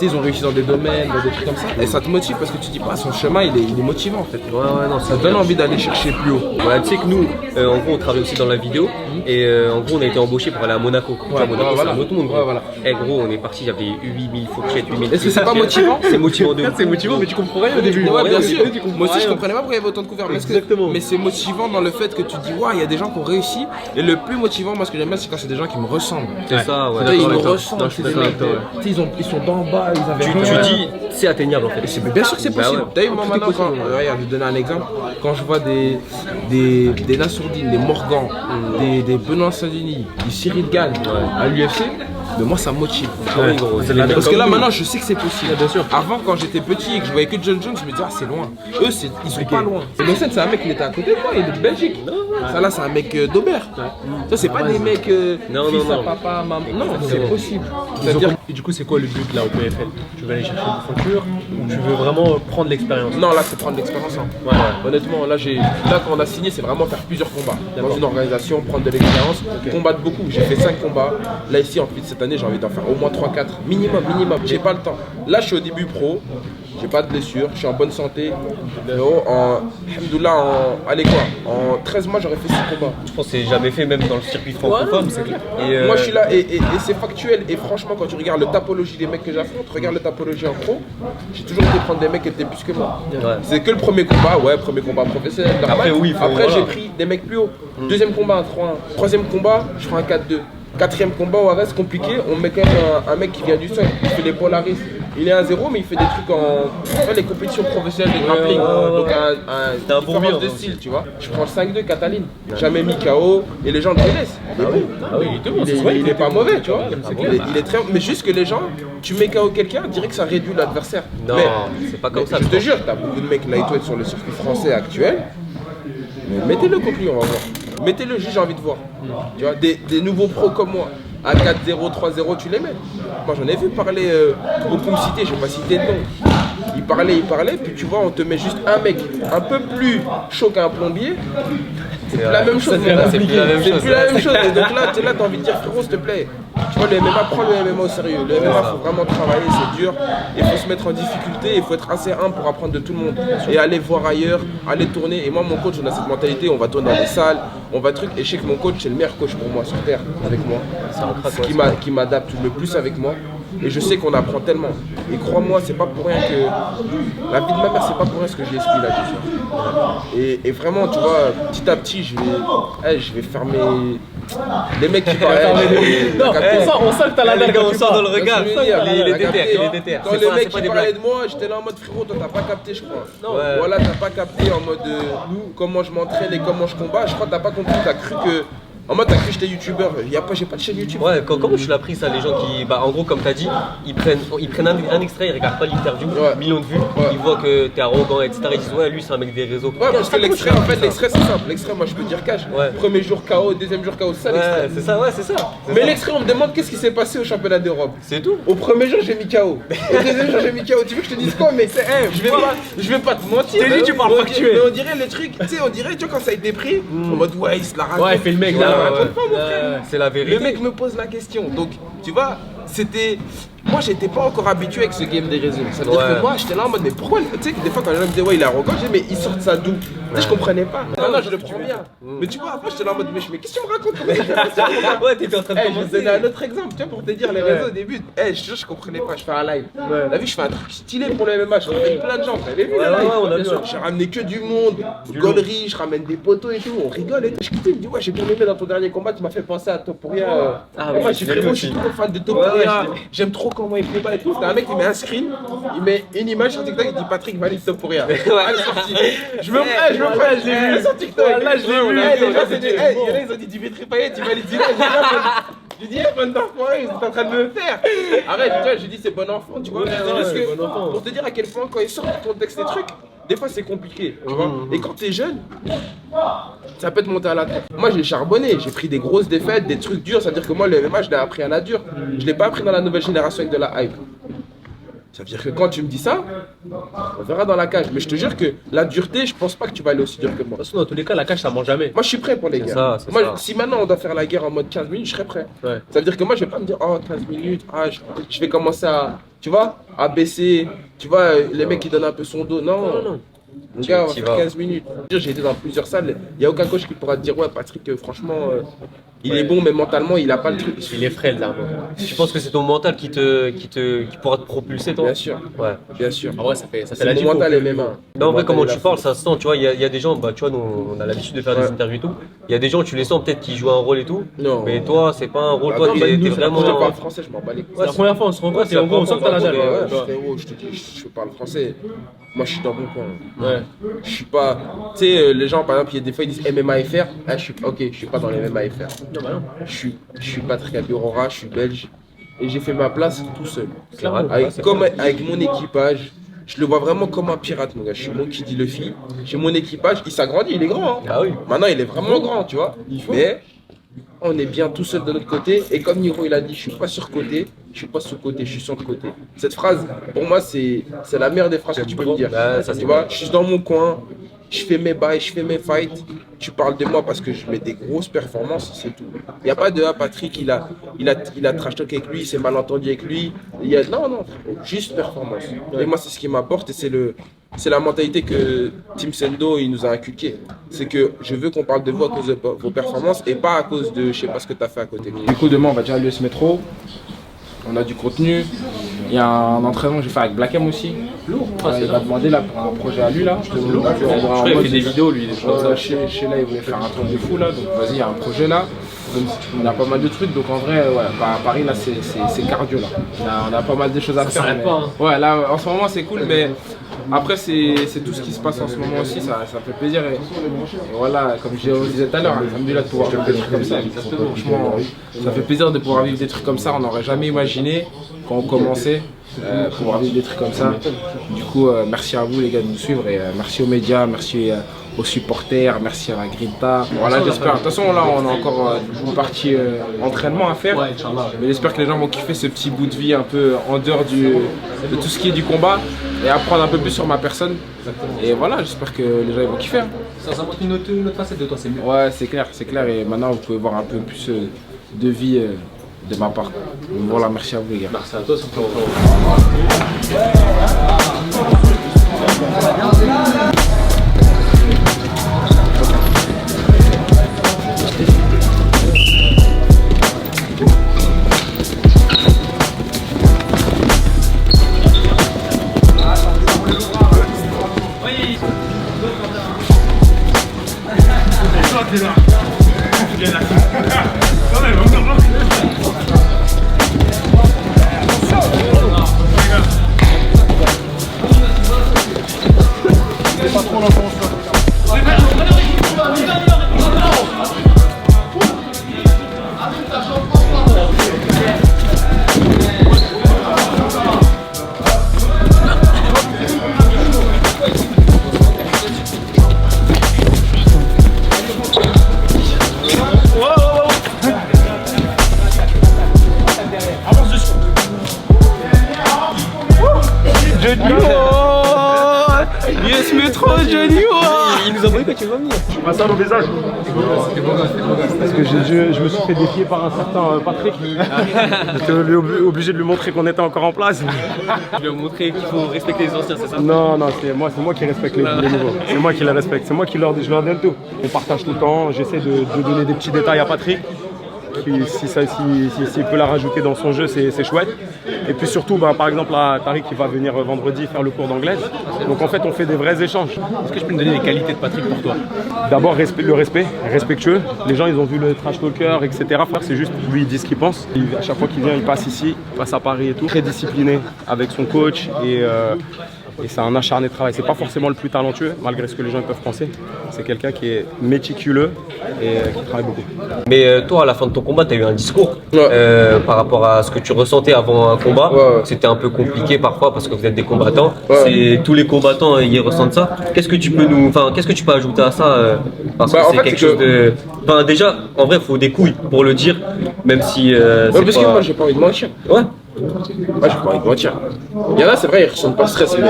ils ont réussi dans des domaines, dans des trucs comme ça. Et ça te motive parce que tu dis pas, son chemin il est motivant en fait. Ouais, non, ça donne envie d'aller chercher plus haut. Ouais, tu sais que nous, en gros, on travaille aussi dans la vidéo et en gros, on a été embauché pour aller à Monaco. Monaco, c'est un autre monde. Eh gros, on est parti, j'avais 8000 fourchettes, 8000. Est-ce que c'est pas motivant? C'est motivant de ouf. C'est motivant, mais tu comprends rien au début. Ouais, bien sûr. Moi aussi, je comprenais pas pourquoi il y avait autant de couverts. Mais c'est motivant dans le fait que tu dis, il y a des gens qui ont réussi. Et le plus motivant, moi, ce que j'aime bien, c'est quand c'est des gens qui me ressemblent. C'est ça, ouais. Ils me ressemblent. Ils sont d'en bas, ils avaient. Tu dis, c'est atteignable en fait. Bien sûr que c'est possible. D'ailleurs, moi maintenant, regarde, je vais te donner un exemple. Quand je vois des Nassourdine, des Morgan, des Benoît Saint-Denis, des Cyril Gann à l'UFC, mais moi ça me motive. Parce que là maintenant je sais que c'est possible. Bien sûr. Avant quand j'étais petit et que je voyais que John Jones, je me disais c'est loin. Eux ils sont pas loin. Et Innocent c'est un mec qui était à côté de moi, il est de Belgique. Ça là c'est un mec d'Aubert. Ça c'est pas des mecs fils à papa, maman. Non, c'est possible. Et du coup c'est quoi le but là au PFL? Tu veux aller chercher une fonture ou tu veux vraiment prendre l'expérience? Non là c'est prendre l'expérience. Honnêtement là quand on a signé c'est vraiment faire plusieurs combats. Dans une organisation, prendre de l'expérience, combattre beaucoup. J'ai fait 5 combats. Là ici en plus cette année j'ai envie d'en faire au moins 3-4 minimum. J'ai pas le temps. Là je suis au début pro, j'ai pas de blessure, je suis en bonne santé. Alhamdoulilah, en 13 mois j'aurais fait 6 combats. Je pense que c'est jamais fait même dans le circuit francophone, c'est clair. Moi je suis là et c'est factuel et franchement quand tu regardes le tapologie des mecs que j'affronte, regarde le tapologie en pro, j'ai toujours été prendre des mecs qui étaient plus que moi. C'est que le premier combat, premier combat professionnel. Après j'ai pris des mecs plus hauts. Deuxième combat un 3-1. Troisième combat, je ferai un 4-2. Quatrième combat, on reste compliqué, on met quand même un mec qui vient du sol, il fait les polaris. Il est 1-0 mais il fait des trucs en les compétitions professionnelles de grappling. Donc un différence de style, tu vois. Je prends le 5-2 Cataline, jamais mis KO et les gens le connaissent. Il est pas mauvais, tu vois. Il est très mais juste que les gens, tu mets KO quelqu'un, dirait que ça réduit l'adversaire. Non, c'est pas comme ça. Je te jure, t'as beaucoup de mecs lightweight sur le circuit français actuel. Mais mettez-le contre lui, on va voir. Mettez-le, j'ai envie de voir. Tu vois, des nouveaux pros comme moi. À 4-0, 3-0, tu les mets. Moi j'en ai vu parler, beaucoup me citer, je vais pas citer de nom. Il parlait, puis tu vois, on te met juste un mec un peu plus chaud qu'un plombier. C'est plus la même chose. C'est plus la même chose. Et donc là, t'as envie de dire, frérot, s'il te plaît. Tu vois, le MMA, prends le MMA au sérieux. Le MMA, faut vraiment travailler, c'est dur. Il faut se mettre en difficulté, il faut être assez humble pour apprendre de tout le monde. Et aller voir ailleurs, aller tourner. Et moi, mon coach, on a cette mentalité, on va tourner dans des salles, on va truc. Et je sais que mon coach, c'est le meilleur coach pour moi sur terre, avec moi. C'est qui m'adapte le plus avec moi. Et je sais qu'on apprend tellement. Et crois-moi, c'est pas pour rien que. La vie de ma mère, c'est pas pour rien ce que je l'explique là. Et vraiment, tu vois, petit à petit, je vais fermer. Les mecs qui parlaient. Non, on sent que t'as la dalle quand on sort dans le regard. Il est déter. Quand les mecs qui parlaient de moi, j'étais là en mode frérot, toi t'as pas capté, je crois. Voilà, t'as pas capté en mode comment je m'entraîne et comment je combats. Je crois que t'as pas compris, t'as cru que. En mode, t'as cru que j'étais youtubeur, j'ai pas de chaîne YouTube. Ouais, comment tu l'as pris ça, les gens qui. Bah, en gros, comme t'as dit, ils prennent un extrait, ils regardent pas l'interview, millions de vues, ils voient que t'es arrogant, etc. Ils disent, ouais, lui, c'est un mec des réseaux. Ouais, parce que l'extrait, en fait, l'extrait, c'est simple. L'extrait, moi, je peux dire cash. Premier jour KO, deuxième jour KO, c'est ça l'extrait. C'est ça, ouais, c'est ça. Mais l'extrait, on me demande qu'est-ce qui s'est passé au championnat d'Europe. C'est tout. Au premier jour, j'ai mis KO. Au deuxième jour, j'ai mis KO. Tu veux que je te dise quoi? Mais je vais pas te mentir. T'es dit, tu parles factuel. Mais on dirait le truc, tu sais, on dirait, tu vois, quand ça a été pris, en mode, ouais, il se la raconte. Ouais, il fait le mec là. Raconte pas, mon frère. C'est la vérité. Le mec me pose la question. Donc, tu vois, c'était. Moi, j'étais pas encore habitué avec ce game des réseaux. Ça veut dire que moi, j'étais là en mode, mais pourquoi? Tu sais, que des fois, quand les gens me disaient, ouais, il est arrogant, je disais, mais ils sortent ça d'où? Tu sais, je comprenais pas. Non, je le prends bien. Mais tu vois, après, j'étais là en mode, mais qu'est-ce que tu me racontes? Ouais, t'étais en train de Je commencer. vais donner un autre exemple, tu vois, pour te dire, les réseaux au début. Je te jure, je comprenais pas. Je fais un live. T'as vu, je fais un truc stylé pour le MMA. Je ramène plein de gens. T'avais vu, le live? J'ai ramené que du monde, gaulerie, je ramène des poteaux et tout. On rigole et tout. Je kiffe, il me dit, ouais, j'ai bien aimé dans ton dernier combat, tu m'as fait penser à Topuria. Moi, je suis trop fan de Topuria. J'aime trop comment il combat et tout. C'était un mec qui met un screen, il met une image sur TikTok, il dit Patrick valide Topuria. Elle est sortie. Je me prends, je l'ai vu sur TikTok. Là, je l'ai vu. Les gens, ils ont dit Dimitri Payet, il valide Zidane. J'ai dit, bon enfant, ils sont en train de me le faire. Arrête, tu vois, j'ai dit, c'est bon enfant, tu vois. Parce que, pour te dire à quel point, quand ils sortent du contexte des trucs, des fois c'est compliqué, tu vois. Et quand t'es jeune, ça peut te monter à la tête. Moi, j'ai charbonné, j'ai pris des grosses défaites, des trucs durs. C'est-à-dire que moi, le MMA, je l'ai appris à la dure. Je l'ai pas appris dans la nouvelle génération avec de la hype. Ça veut dire que quand tu me dis ça, on verra dans la cage. Mais je te jure que la dureté, je pense pas que tu vas aller aussi dur que moi. De toute façon, dans tous les cas, la cage, ça ment jamais. Moi, je suis prêt pour les gars. Moi, si maintenant on doit faire la guerre en mode 15 minutes, je serais prêt. Ouais. Ça veut dire que moi, je vais pas me dire, oh, 15 minutes, je vais commencer à, tu vois, à baisser. Tu vois, les mecs qui donnent un peu son dos. Non. Mon gars, on va faire 15 minutes. J'ai été dans plusieurs salles, il n'y a aucun coach qui pourra te dire, ouais, Patrick, franchement, il est bon, mais mentalement, il a pas le truc. Il est frêle, là. Tu penses que c'est ton mental qui pourra te propulser, toi? Bien sûr. Ouais. Bien sûr. En vrai, ça fait la différence. Mon mental et mes mains. Non, en vrai, comment tu parles, ça se sent. Tu vois, il y a des gens, bah, tu vois, nous, on a l'habitude de faire des interviews et tout. Il y a des gens, tu les sens peut-être qui jouent un rôle et tout. Non. Mais toi, c'est pas un rôle. Toi, t'es vraiment. Je parle français, je m'en bats les couilles. C'est la première fois, on se rend compte, et en gros, on sent que t'as la dalle. Je te dis, je parle français. Moi, je suis dans mon coin. Ouais. Je suis pas. Tu sais, les gens, par exemple, il y a des fois, ils disent MMA FR. Ah, je suis pas dans les MMA FR. Non, bah non. Je suis Patrick Abirora, je suis belge. Et j'ai fait ma place tout seul. Avec mon équipage. Je le vois vraiment comme un pirate, mon gars. Je suis mon Kid Luffy. J'ai mon équipage. Il s'agrandit, il est grand. Hein. Ah oui. Maintenant, il est vraiment grand, tu vois. Mais on est bien tout seul de notre côté. Et comme Niro, il a dit, je suis pas surcoté. Je suis pas sous-côté, je suis sur le côté. Cette phrase, pour moi, c'est la meilleure des phrases que tu peux me dire. Ça, tu vois, je suis dans mon coin, je fais mes bails, je fais mes fights. Tu parles de moi parce que je mets des grosses performances, c'est tout. Il n'y a pas de Patrick, il a trash talk avec lui, il s'est mal entendu avec lui. Non, juste performance. Et moi, c'est ce qui m'apporte et c'est la mentalité que Team Sendo il nous a inculqué. C'est que je veux qu'on parle de vous à cause de vos performances et pas à cause de je sais pas ce que tu as fait à côté. Du coup, demain, on va déjà à l'US Métro. On a du contenu, il y a un entraînement que j'ai fait avec Black M aussi. Lourd. Il m'a demandé là pour un projet à lui là. Je crois qu'il fait des vidéos lui. Chez là il voulait faire un truc de fou là, donc vas-y il y a un projet là. On a pas mal de trucs, donc en vrai à Paris là c'est cardio là. On a pas mal de choses à faire. Mais... pas, hein. Ouais là en ce moment c'est cool mais après c'est tout ce qui se passe en ce moment aussi, ça fait plaisir et voilà comme je disais tout à l'heure, alhamdoulilah de pouvoir vivre des trucs comme ça. Franchement ça fait plaisir de pouvoir vivre des trucs comme ça, on n'aurait jamais imaginé quand on commençait. Pouvoir vivre des trucs comme ça. Du coup, merci à vous les gars de nous suivre et merci aux médias, merci aux supporters, merci à la Grinta. Voilà, j'espère. De toute façon, là, on a encore une partie entraînement à faire. Mais j'espère que les gens vont kiffer ce petit bout de vie un peu en dehors de tout ce qui est du combat et apprendre un peu plus sur ma personne. Et voilà, j'espère que les gens vont kiffer. Hein. Ça montre une autre facette de toi, c'est mieux. Ouais, c'est clair. Et maintenant, vous pouvez voir un peu plus de vie. De ma part. Voilà, merci à vous les gars. Merci à toi, surtout. Johnny Yes Métro Johnny. Il nous a envoyé quand tu vas venir. Pas ça au visage. Parce que je me suis fait défier par un certain Patrick. J'étais obligé de lui montrer qu'on était encore en place. Je lui ai montré qu'il faut respecter les anciens, c'est ça? Non, c'est moi qui respecte les nouveaux. C'est moi qui les respecte. C'est moi qui je leur donne tout. On partage tout le temps. J'essaie de donner des petits détails à Patrick. S'il peut la rajouter dans son jeu, c'est chouette. Et puis surtout, par exemple, là, Tariq qui va venir vendredi faire le cours d'anglais. Donc en fait, on fait des vrais échanges. Est-ce que je peux me donner les qualités de Patrick pour toi? D'abord, le respect, respectueux. Les gens, ils ont vu le trash talker, etc. C'est juste, lui, il dit ce qu'il pense. À chaque fois qu'il vient, il passe ici, il passe à Paris et tout. Très discipliné avec son coach et c'est un acharné de travail. C'est pas forcément le plus talentueux, malgré ce que les gens peuvent penser. C'est quelqu'un qui est méticuleux et qui travaille beaucoup. Mais toi, à la fin de ton combat, tu as eu un discours par rapport à ce que tu ressentais avant un combat. C'était un peu compliqué parfois parce que vous êtes des combattants. Tous les combattants, ils ressentent ça. Qu'est-ce que tu peux ajouter à ça parce que c'est quelque chose de. Enfin, déjà, en vrai, il faut des couilles pour le dire, même si. Parce que moi, j'ai pas envie de mentir. Ouais. Moi, j'ai pas envie de mentir. Il y en a, c'est vrai, ils ressentent pas le stress, mais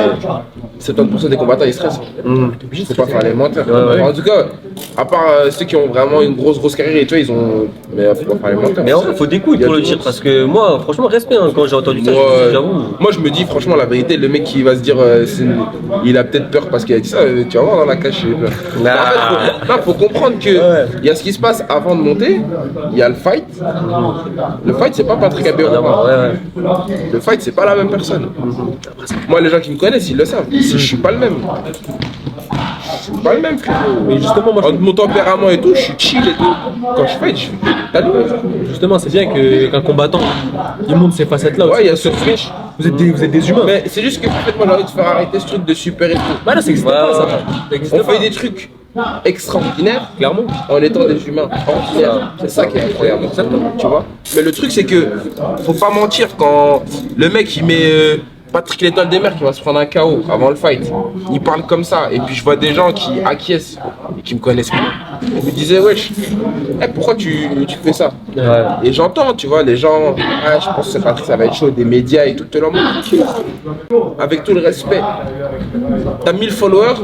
70% des combattants, ils stressent. Faut pas faire les menteurs. En tout cas, à part ceux qui ont vraiment une grosse carrière et toi, ils ont. Mais faut pas faire les menteurs. Mais en vrai, faut des couilles pour le dire parce que moi, franchement, respect quand j'ai entendu ça. J'avoue. Moi, je me dis, franchement, la vérité, le mec qui va se dire, il a peut-être peur parce qu'il a dit ça, tu vas voir dans la cage. En fait, faut comprendre que il y a ce qui se passe avant de monter, il y a le fight. Le fight, c'est pas Patrick Abirora. Le fight, c'est pas la même personne. Moi, les gens qui me connaissent, ils le savent. Je suis pas le même. Je suis pas le même, frérot. Mais justement, moi, mon tempérament et tout, je suis chill et tout. Quand je fight, je suis talibé. Justement, c'est bien qu'un combattant, il montre ces facettes-là. Ouais, il y a ce friche. Vous êtes des humains. Mais c'est juste que en fait, moi, j'ai envie de faire arrêter ce truc de super et tout. Bah là, ça existe pas, ça. On fait des trucs extraordinaires, clairement, en étant des humains ordinaires. C'est ça qui est incroyable, tu vois. Mais le truc, c'est que faut pas mentir quand le mec il met Patrick l'étoile des mers qui va se prendre un KO avant le fight. Il parle comme ça, et puis je vois des gens qui acquiescent et qui me connaissent pas. Ils me disaient wesh, pourquoi tu fais ça? Et j'entends, tu vois, les gens, je pense que Patrick ça va être chaud, des médias et tout le monde. Avec tout le respect, t'as 1000 followers,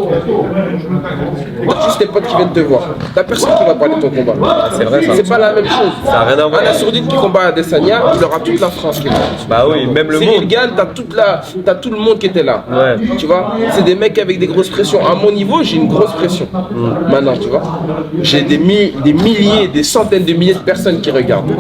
t'as juste tes potes qui viennent te voir. T'as personne qui va parler de ton combat. C'est vrai ça. C'est pas la même chose. Ça n'a rien à voir. Un Assourdine qui combat à Adesanya, il aura toute la France qui va. Bah oui, même le monde. Cyril Gane, t'as tout le monde qui était là. Tu vois, c'est des mecs avec des grosses pressions. À mon niveau, j'ai une grosse pression. Maintenant, tu vois, j'ai des milliers, des centaines de milliers de personnes qui regardent.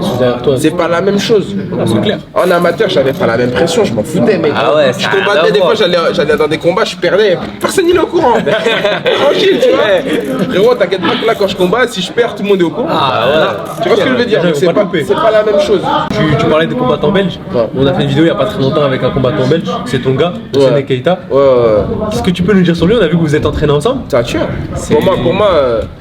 C'est pas la même chose. C'est clair. En amateur, j'avais pas la même pression, je m'en foutais, mec. Ah ouais, je combattais des fois, j'allais dans des combats, je perdais. Personne n'est au courant. Tranquille, tu vois. Frérot, t'inquiète pas que là, quand je combats, si je perds, tout le monde est au courant. Tu vois ce que je veux dire? C'est pas la même chose. Tu parlais des combattants belges. On a fait une vidéo il y a pas très longtemps avec un combattant belge. C'est ton gars, Sene Keita. Qu'est-ce que tu peux nous dire sur lui? On a vu que vous êtes entraînés ensemble. C'est un tueur. Pour moi.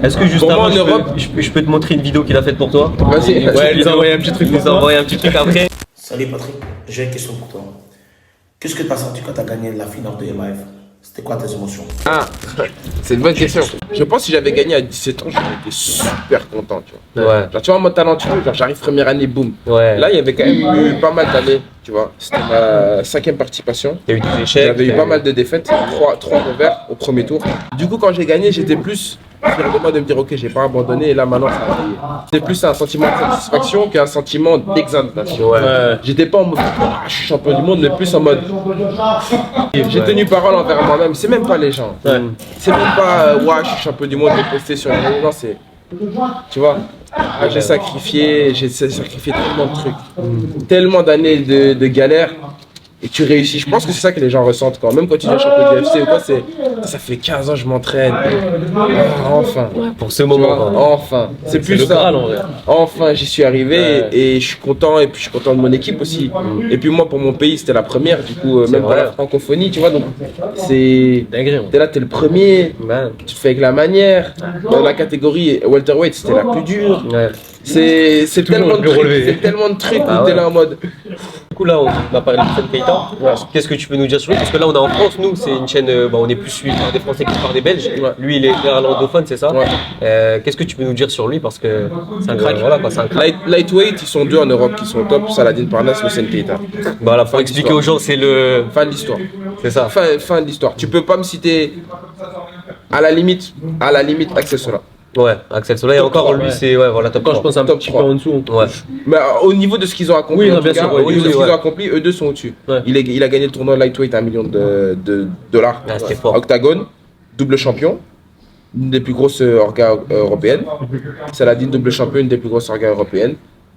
Est-ce que juste avant, je peux te montrer une vidéo qu'il a faite pour toi? Vas-y. Ouais, il nous a envoyé un petit truc. Il nous a envoyé un petit truc après. Salut Patrick, j'ai une question pour toi. Qu'est-ce que tu as senti quand tu as gagné la finale de MAF? C'était quoi tes émotions? C'est une bonne question. Je pense que si j'avais gagné à 17 ans, j'aurais été super content, tu vois. Ouais. Genre, tu vois, mon talentueux, genre j'arrive première année, boum. Ouais. Là, il y avait quand même eu pas mal d'années, tu vois. C'était ma 5e participation. Il y a eu des échecs. J'avais eu pas mal de défaites, 3 revers au premier tour. Du coup, quand j'ai gagné, j'étais plus fier de moi de me dire, ok, j'ai pas abandonné et là maintenant ça va payer. C'était plus un sentiment de satisfaction qu'un sentiment d'exaltation. Ouais. J'étais pas en mode, je suis champion du monde, mais plus en mode, j'ai tenu parole envers moi-même. C'est même pas les gens. C'est même pas, je suis champion du monde, de poster sur les réseaux. Non, c'est, tu vois, j'ai sacrifié tellement de trucs, tellement d'années de galères. Et tu réussis. Je pense que c'est ça que les gens ressentent quand même quand tu deviens champion du UFC ou quoi, ça fait 15 ans que je m'entraîne. Enfin. Pour ce moment. Enfin. C'est plus le ça. Graal, en vrai. Enfin, j'y suis arrivé et je suis content et puis je suis content de mon équipe aussi. Et puis moi pour mon pays c'était la première du coup même pour la francophonie tu vois donc c'est t'es là t'es le premier. Tu te fais avec la manière. Dans la catégorie welterweight c'était la plus dure. C'est tellement de trucs où t'es là en mode Du coup, là, on a parlé de Lucien Keita. Qu'est-ce que tu peux nous dire sur lui? Parce que là, on est en France, nous, c'est une chaîne, on est plus suivi par des Français que par des Belges. Lui, il est néerlandophone, c'est ça? Qu'est-ce que tu peux nous dire sur lui? Parce que c'est un crack. Voilà, c'est un crack. Lightweight, ils sont deux en Europe qui sont top, Saladin Parnasse, Lucien Keita. Voilà, faut expliquer aux gens, c'est le... Fin de l'histoire. C'est ça. Fin de l'histoire. Tu peux pas me citer, à la limite, Axel Sola. Ouais, Axel Sola, et encore, lui, c'est voilà, top 3. Je pense un petit peu en dessous. Ouais. Mais au niveau de ce qu'ils ont accompli, Oui, non, bien sûr, au niveau de ce qu'ils ont accompli, eux deux sont au-dessus. Ouais. Il a gagné le tournoi lightweight à $1 million de dollars. Ah, c'était fort. Octagone, double champion, une des plus grosses orgas européennes. Saladin, double champion, une des plus grosses orgas européennes.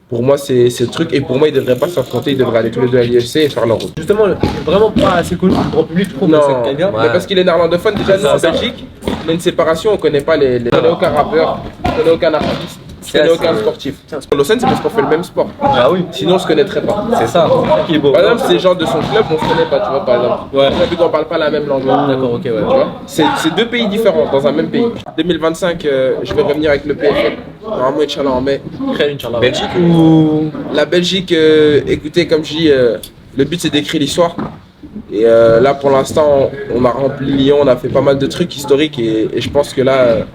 Pour moi, c'est le truc. Et pour moi, ils ne devraient pas s'affronter. Ils devraient aller tous les deux à l'UFC et faire leur route. Justement, vraiment pas assez connu du grand public, je trouve. Non, c'est quelqu'un. mais parce qu'il est néerlandophone. Déjà, nous, en Belgique, on a une séparation. On ne connaît pas on ne connaît aucun rappeur, on ne connaît aucun artiste. On ne connaît aucun sportif. Lausanne, c'est parce qu'on fait le même sport. Ah oui. Sinon, on ne se connaîtrait pas. C'est ça, qui est beau. Par exemple, ces gens de son club, on ne se connaît pas, tu vois, par exemple. Ouais. Vu qu'on ne parle pas la même langue. D'accord, ok, ouais. Tu vois, c'est deux pays différents dans un même pays. 2025, je vais revenir avec le PFL. Normalement, Inch'Allah en mai. Belgique ou... La Belgique, écoutez, comme je dis, le but c'est d'écrire l'histoire. Et là, pour l'instant, on a rempli Lyon, on a fait pas mal de trucs historiques. Et je pense que là,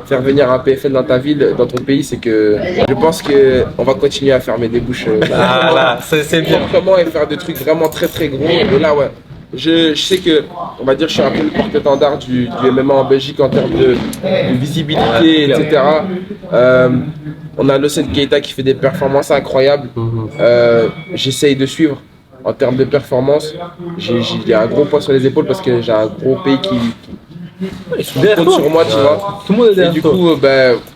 faire venir un PFL dans ta ville, dans ton pays, c'est que je pense qu'on va continuer à fermer des bouches. Là, c'est bien. Comment et faire des trucs vraiment très très gros. Et là, ouais. Je sais que, on va dire, je suis un peu le porte-étendard du MMA en Belgique en termes de visibilité, etc. On a Lucien Keita qui fait des performances incroyables. J'essaye de suivre en termes de performance. J'ai un gros poids sur les épaules parce que j'ai un gros pays qui compte sur moi, tu vois. Tout le monde est Et derrière du toi. coup,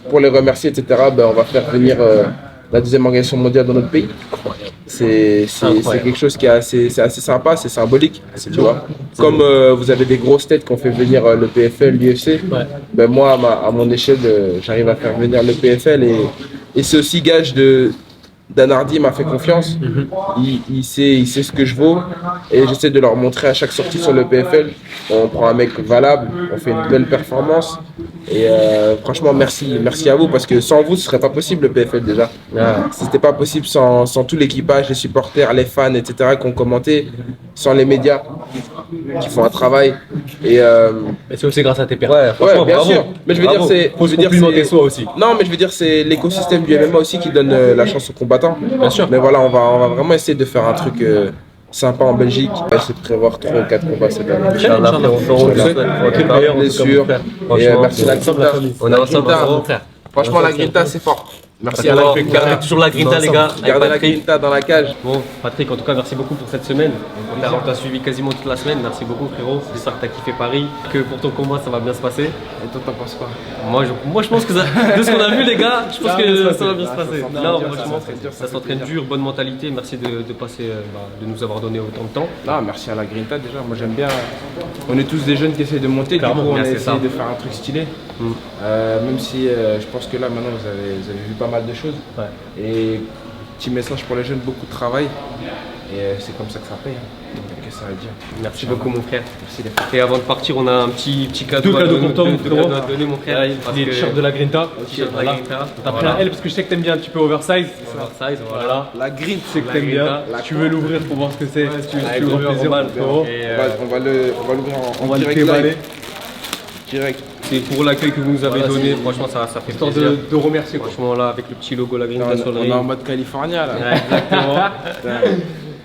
pour les remercier, etc., on va faire venir la deuxième organisation mondiale dans notre pays. C'est quelque chose qui est c'est assez sympa, c'est symbolique, tu vois. Comme vous avez des grosses têtes qui ont fait venir le PFL, l'UFC, moi, à mon échelle, j'arrive à faire venir le PFL et c'est aussi gage d'Anardi m'a fait confiance, il sait ce que je vaux et j'essaie de leur montrer à chaque sortie sur le PFL. On prend un mec valable, on fait une belle performance et franchement merci à vous parce que sans vous ce serait pas possible le PFL déjà. C'était pas possible sans tout l'équipage, les supporters, les fans, etc. qui ont commenté, sans les médias qui font un travail et c'est aussi grâce à tes pères. Ouais, bien sûr. Mais je veux dire, faut se complimenter soi aussi. Non, mais je veux dire, c'est l'écosystème du MMA aussi qui donne la chance aux combattants. Bien sûr. Mais voilà, on va vraiment essayer de faire un truc sympa en Belgique. On va essayer de prévoir 3 ou 4 combats cette année. Inch'Allah, Bien sûr. Et merci la Grinta. On est ensemble, mon frère. Franchement, la Grinta, c'est fort. Merci à la Gardez toujours la grinta, les gars. Gardez la Grinta dans la cage. Bon, Patrick, en tout cas, merci beaucoup pour cette semaine. On t'a suivi quasiment toute la semaine. Merci beaucoup, frérot. J'espère que t'as kiffé Paris, que pour ton combat, ça va bien se passer. Et toi, t'en penses quoi? Moi, je pense que de ce qu'on a vu, les gars, je pense que ça va bien se passer. Non, franchement, ça s'entraîne dur, bonne mentalité. Merci de passer, de nous avoir donné autant de temps. Non, merci à la Grinta déjà. Moi, j'aime bien. On est tous des jeunes qui essayent de monter. Du coup, on a essayé de faire un truc stylé. Même si je pense que là, maintenant, vous avez vu pas mal de choses. Et petit message pour les jeunes, beaucoup de travail. Et c'est comme ça que ça paye. Qu'est-ce que ça veut dire? Merci beaucoup, mon frère. Merci les frères. Et avant de partir, on a un petit cadeau à donner, mon frère. Les t-shirts de la Grinta. T'as pris un L parce que je sais que t'aimes bien un petit peu oversize. Oversize, voilà. La Grinta, Je sais que t'aimes bien. Tu veux l'ouvrir pour voir ce que c'est. Si tu veux grand plaisir, frérot. on va l'ouvrir en direct déballer. live. Direct. C'est pour l'accueil que vous nous avez donné, franchement ça fait Histoire plaisir. de remercier. Franchement là, avec le petit logo la Grinta sur le On est ring. en mode California là. Ouais, exactement.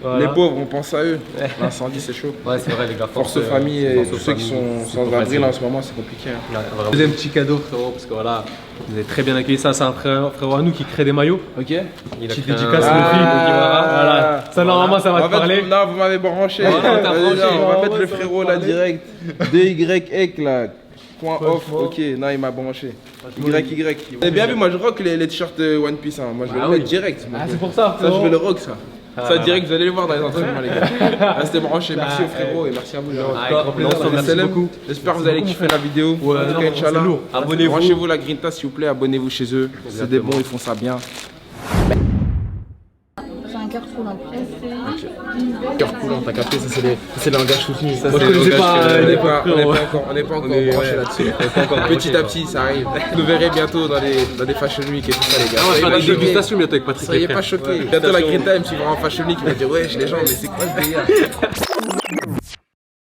Voilà. Les pauvres, on pense à eux. L'incendie, c'est chaud. Ouais, c'est vrai, les gars. Force aux familles et tous ceux qui sont sans abri là en ce moment, c'est compliqué. Ouais, vraiment. Deuxième petit cadeau, frérot, parce que voilà, vous avez très bien accueilli ça. C'est un frérot à nous qui crée des maillots. Ok. Il a Petite fait dédicace un- Luffy. Ah, Voilà. Ça, normalement, ça va te parler. Non, vous m'avez branché. Voilà, on t'a branché. On va mettre Ouais, le ça va frérot te là parler. direct. DYEC là. Point off, ok, non il m'a branché. YY. Vous avez bien vu, moi je rock les t-shirts de One Piece, hein. Moi je vais le mettre direct. Ah, c'est pour ça. Ça je vais le rock ça. Ça direct, vous allez le voir dans les entraînements les gars. Restez branchés, merci aux frérots et merci à vous. Merci beaucoup. J'espère que vous allez kiffer la vidéo. En tout cas, Inch'Allah. Abonnez-vous. Branchez-vous la Grinta s'il vous plaît, abonnez-vous chez eux. C'est des bons, ils font ça bien. C'est un carrefour en plus. Cœur coulant, t'as capté, ça c'est le langage soutenu. Ça, Moi c'est je connaissais le pas, langage on que- n'est pas on est encore est- branché ouais, là-dessus. on est pas encore Petit branché. à petit, ça arrive. Vous nous verrez bientôt dans des Fashion Week et tout ça, les gars. Ah, on va Soyez faire pas des choqués. dégustations bientôt avec Patrick. Soyez les pas frères. choqués. Ouais, Bientôt la dégustation. Greta, elle me suivra en Fashion Week, il va dire ouais, les gens, mais c'est quoi ce délire?